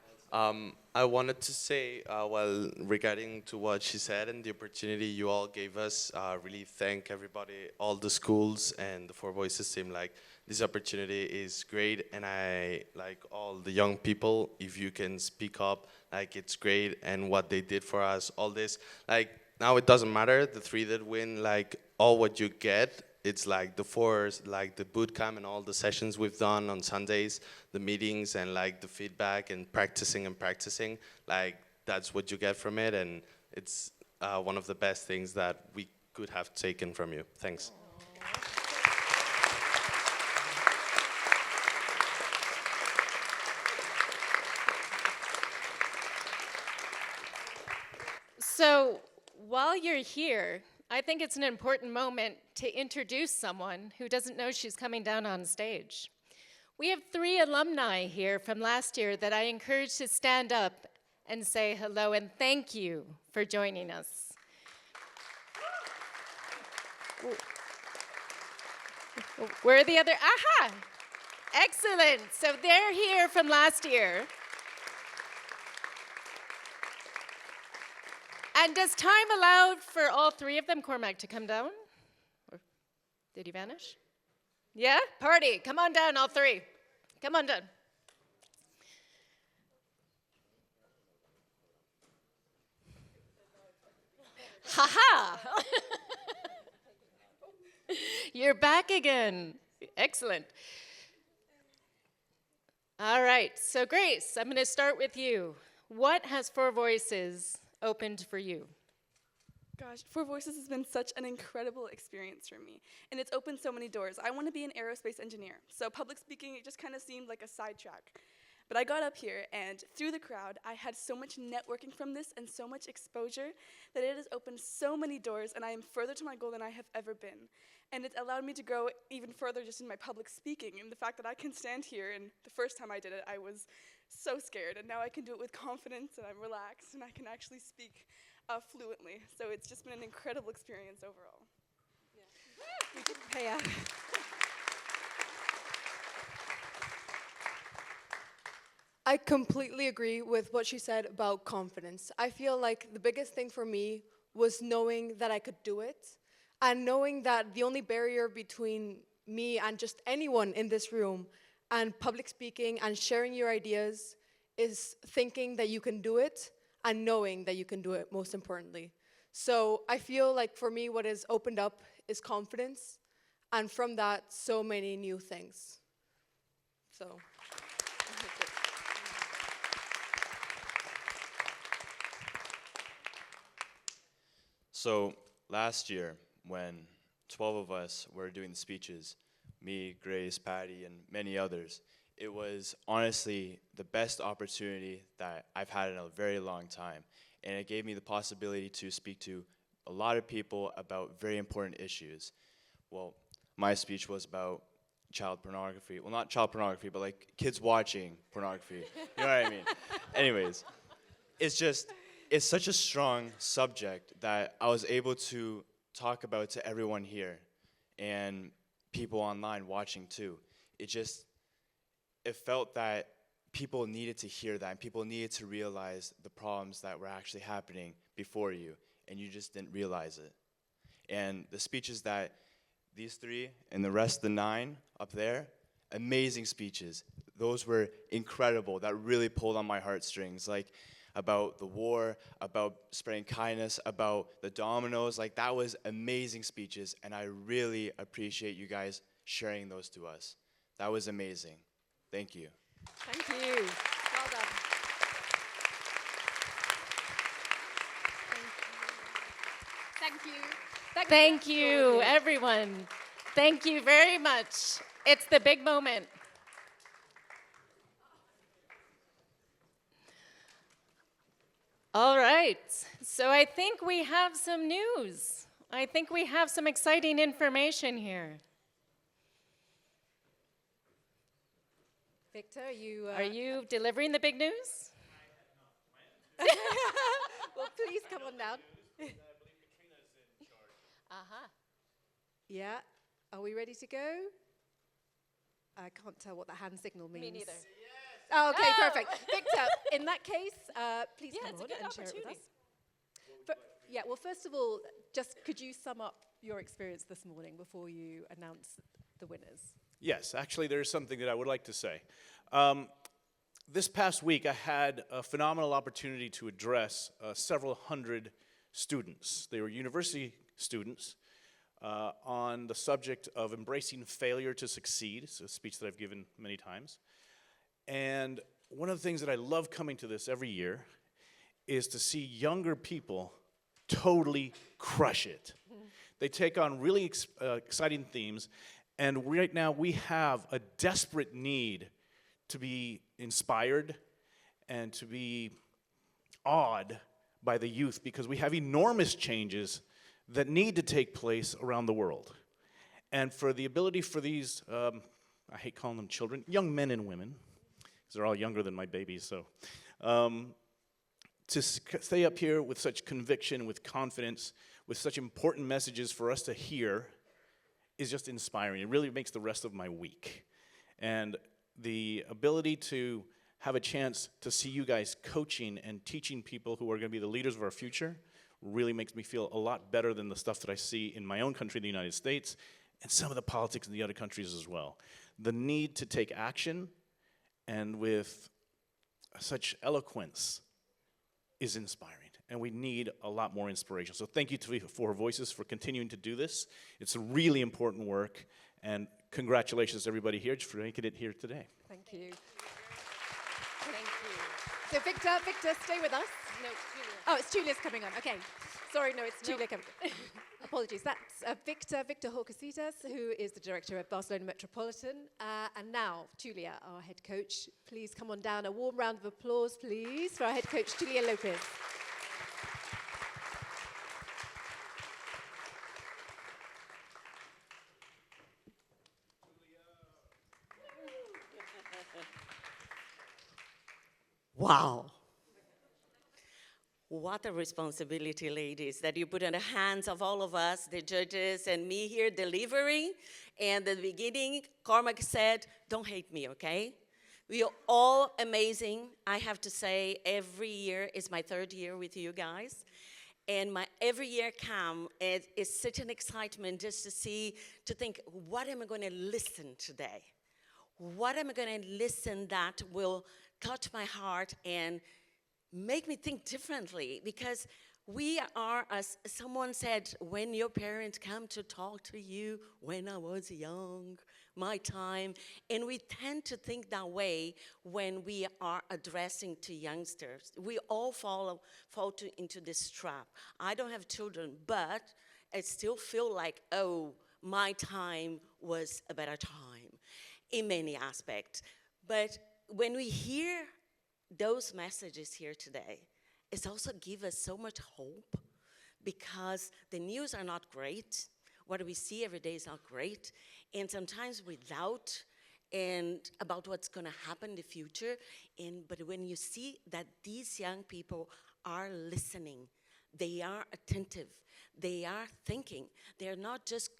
I wanted to say, well, regarding to what she said and the opportunity you all gave us, really thank everybody, all the schools and the 4VOICES team. Like, this opportunity is great, and I like all the young people, if you can speak up, like it's great, and what they did for us, all this, like now it doesn't matter, the 3 that win, like all what you get, it's like the 4s, like the bootcamp and all the sessions we've done on Sundays, the meetings and like the feedback and practicing, like that's what you get from it, and it's one of the best things that we could have taken from you. Thanks. So while you're here, I think it's an important moment to introduce someone who doesn't know she's coming down on stage. We have 3 alumni here from last year that I encourage to stand up and say hello and thank you for joining us. Where are the other? Aha! Excellent. So they're here from last year. And does time allow for all 3 of them, Cormac, to come down? Or did he vanish? Yeah? Party. Come on down, all 3. Come on down. Ha-ha! You're back again. Excellent. All right, so Grace, I'm going to start with you. What has 4VOICES opened for you? Gosh, 4VOICES has been such an incredible experience for me, and it's opened so many doors. I want to be an aerospace engineer, so public speaking, it just kind of seemed like a sidetrack. But I got up here, and through the crowd, I had so much networking from this and so much exposure that it has opened so many doors, and I am further to my goal than I have ever been. And it's allowed me to grow even further just in my public speaking, and the fact that I can stand here, and the first time I did it, I was so scared, and now I can do it with confidence, and I'm relaxed, and I can actually speak fluently. So it's just been an incredible experience overall. Yeah. I completely agree with what she said about confidence. I feel like the biggest thing for me was knowing that I could do it, and knowing that the only barrier between me and just anyone in this room and public speaking and sharing your ideas is thinking that you can do it and knowing that you can do it, most importantly. So I feel like for me, what has opened up is confidence, and from that, so many new things. So. So last year, when 12 of us were doing the speeches, me, Grace, Patty, and many others, it was honestly the best opportunity that I've had in a very long time. And it gave me the possibility to speak to a lot of people about very important issues. Well, my speech was about child pornography. Well, not child pornography, but like kids watching pornography. You know what I mean? Anyways, it's such a strong subject that I was able to talk about to everyone here and people online watching too. It felt that people needed to hear that, and people needed to realize the problems that were actually happening before you, and you just didn't realize it. And the speeches that these three and the rest of the 9 up there, amazing speeches. Those were incredible. That really pulled on my heartstrings, like about the war, about spreading kindness, about the dominoes. Like, that was amazing speeches, and I really appreciate you guys sharing those to us. That was amazing. Thank you. Thank you. Well done. Thank you. Thank you, everyone. Thank you very much. It's the big moment. All right, so I think we have some news. I think we have some exciting information here. Victor, Are you delivering the big news? Well, please come on down. Uh-huh. Yeah. Are we ready to go? I can't tell what the hand signal means. Me neither. Oh, okay, Oh. perfect. Victor, in that case, please Yeah, come it's a on good and share it with us. opportunity. Yeah, well, first of all, just could you sum up your experience this morning before you announce the winners? Yes, actually, there's something that I would like to say. This past week, I had a phenomenal opportunity to address several hundred students. They were university students on the subject of embracing failure to succeed. It's a speech that I've given many times. And one of the things that I love coming to this every year is to see younger people totally crush it. They take on really exciting themes, and right now we have a desperate need to be inspired and to be awed by the youth, because we have enormous changes that need to take place around the world. And for the ability for these, I hate calling them children, young men and women, because they're all younger than my babies, so, to stay up here with such conviction, with confidence, with such important messages for us to hear is just inspiring. It really makes the rest of my week. And the ability to have a chance to see you guys coaching and teaching people who are going to be the leaders of our future really makes me feel a lot better than the stuff that I see in my own country, the United States, and some of the politics in the other countries as well. The need to take action, and with such eloquence, is inspiring. And we need a lot more inspiration. So thank you to 4VOICES for continuing to do this. It's a really important work, and congratulations to everybody here for making it here today. Thank you. So Victor, stay with us. No, Julia. Oh, it's Julia's coming on. Okay. Sorry, no, it's Julia coming. Apologies. That's Victor Horcasitas, who is the director of Barcelona Metropolitan. And now, Julia, our head coach, please come on down. A warm round of applause, please, for our head coach, Julia Lopez. Wow. What a responsibility, ladies, that you put in the hands of all of us, the judges, and me here delivering. And at the beginning, Cormac said, don't hate me, okay? We are all amazing. I have to say, every year is my third year with you guys. And every year come, it's such an excitement just to think, what am I going to listen today? What am I going to listen that will touch my heart and make me think differently? Because we are, as someone said, when your parents come to talk to you, when I was young, my time, and we tend to think that way when we are addressing to youngsters. We all fall into this trap. I don't have children, but I still feel like, oh, my time was a better time in many aspects. But when we hear those messages here today, it also gives us so much hope, because the news are not great. What we see every day is not great. And sometimes we doubt about what's going to happen in the future. But when you see that these young people are listening, they are attentive, they are thinking, they're not just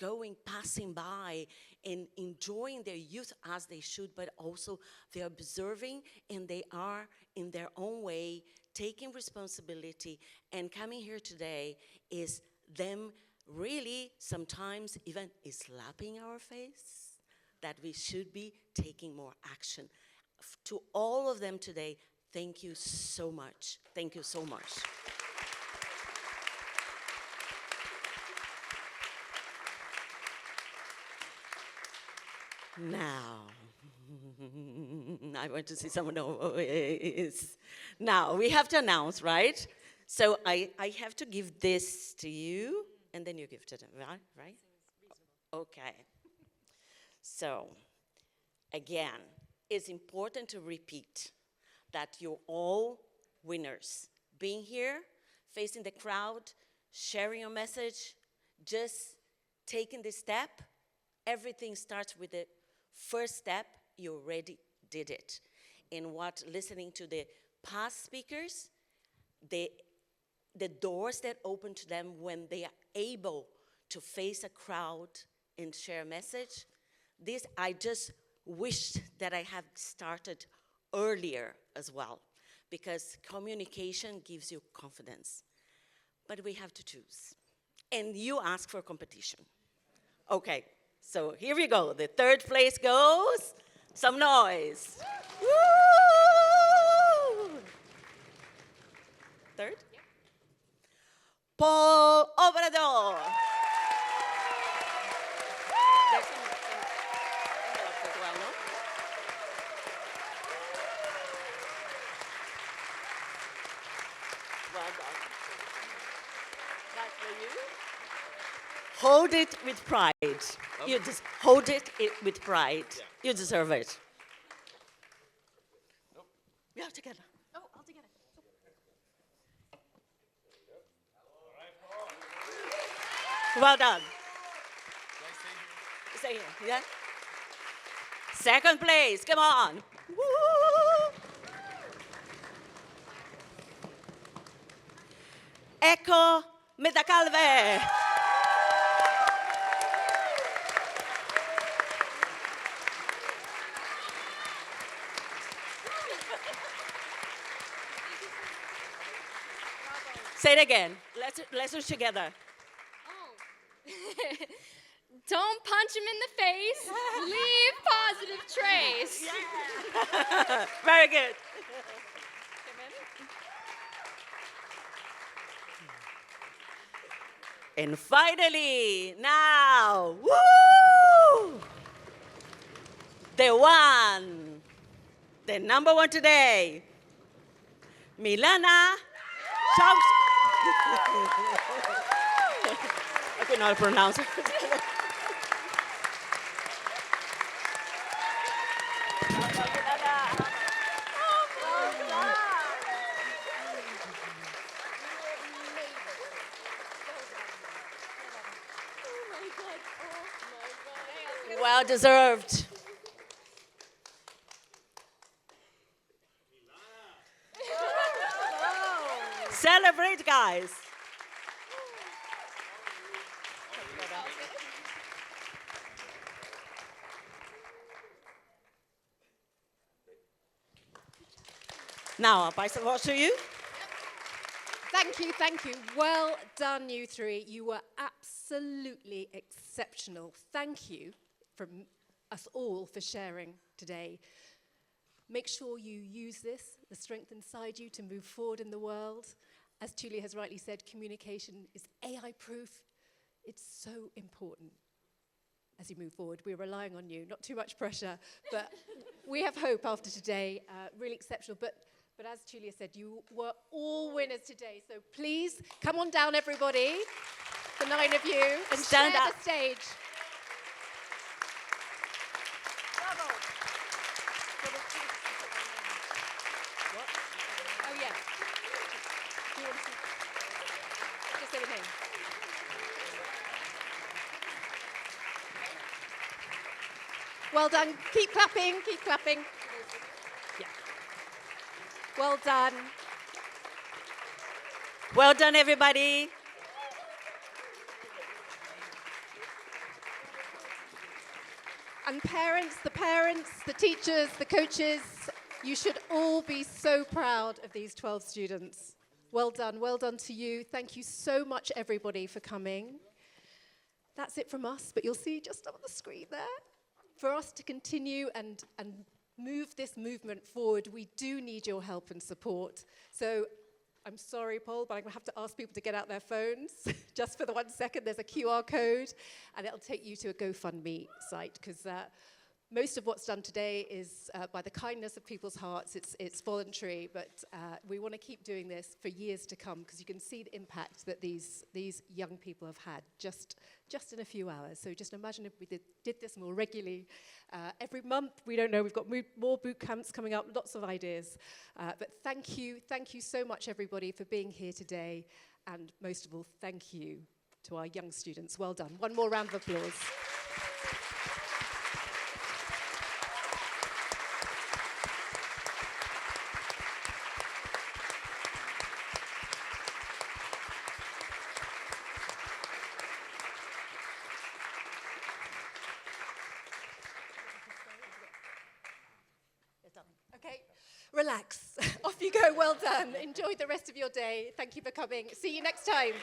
passing by and enjoying their youth as they should, but also they're observing, and they are, in their own way, taking responsibility. And coming here today is them really sometimes even slapping our face that we should be taking more action. To all of them today, thank you so much. Thank you so much. Now, I want to see some noise. Now, we have to announce, right? So I have to give this to you, and then you give to them, right? Okay. So, again, it's important to repeat that you're all winners. Being here, facing the crowd, sharing your message, just taking this step. Everything starts with the first step. You already did it. And listening to the past speakers, the doors that open to them when they are able to face a crowd and share a message, this I just wished that I had started earlier as well, because communication gives you confidence. But we have to choose. And you ask for competition. Okay, so here we go. The third place goes, some noise. Woo! Third? Yeah. Paul Obrador. There's some envelopes as well, no? Well done. That's for you. Hold it with pride. Okay. You just hold it with pride. Yeah. You deserve it. Nope. We are together. Oh, all together. Well done. Stay here, yeah? Second place, come on. Woo! Echo Metacalve. Say it again. Let's do it together. Don't punch him in the face. Leave positive trace. Yeah. Very good. And finally, now, woo! The number one today, Milana. Shout. I could not pronounce it. Well deserved. Celebrate, guys. Now, I'll pass the watch to you. Thank you, thank you. Well done, you three. You were absolutely exceptional. Thank you from us all for sharing today. Make sure you use this, the strength inside you, to move forward in the world. As Julia has rightly said, communication is AI-proof. It's so important as you move forward. We're relying on you. Not too much pressure, but we have hope after today. Really exceptional. But as Julia said, you were all winners today. So please, come on down, everybody, the 9 of you, and Stand share up. the stage. Bravo. What? Oh, yeah. Do you want to just say the name? Well done. Keep clapping, keep clapping. Yeah. Well done. Well done, everybody. And parents, the teachers, the coaches, you should all be so proud of these 12 students. Well done to you. Thank you so much, everybody, for coming. That's it from us, but you'll see just on the screen there. For us to continue and move this movement forward, we do need your help and support. So I'm sorry, Paul, but I'm going to have to ask people to get out their phones. Just for the 1 second, there's a QR code, and it'll take you to a GoFundMe site, because most of what's done today is by the kindness of people's hearts. It's voluntary, but we want to keep doing this for years to come, because you can see the impact that these young people have had just in a few hours. So just imagine if we did this more regularly. Every month, we don't know, we've got more boot camps coming up, lots of ideas. But thank you so much, everybody, for being here today. And most of all, thank you to our young students. Well done. One more round of applause. Okay, relax. Off you go. Well done. Enjoy the rest of your day. Thank you for coming. See you next time.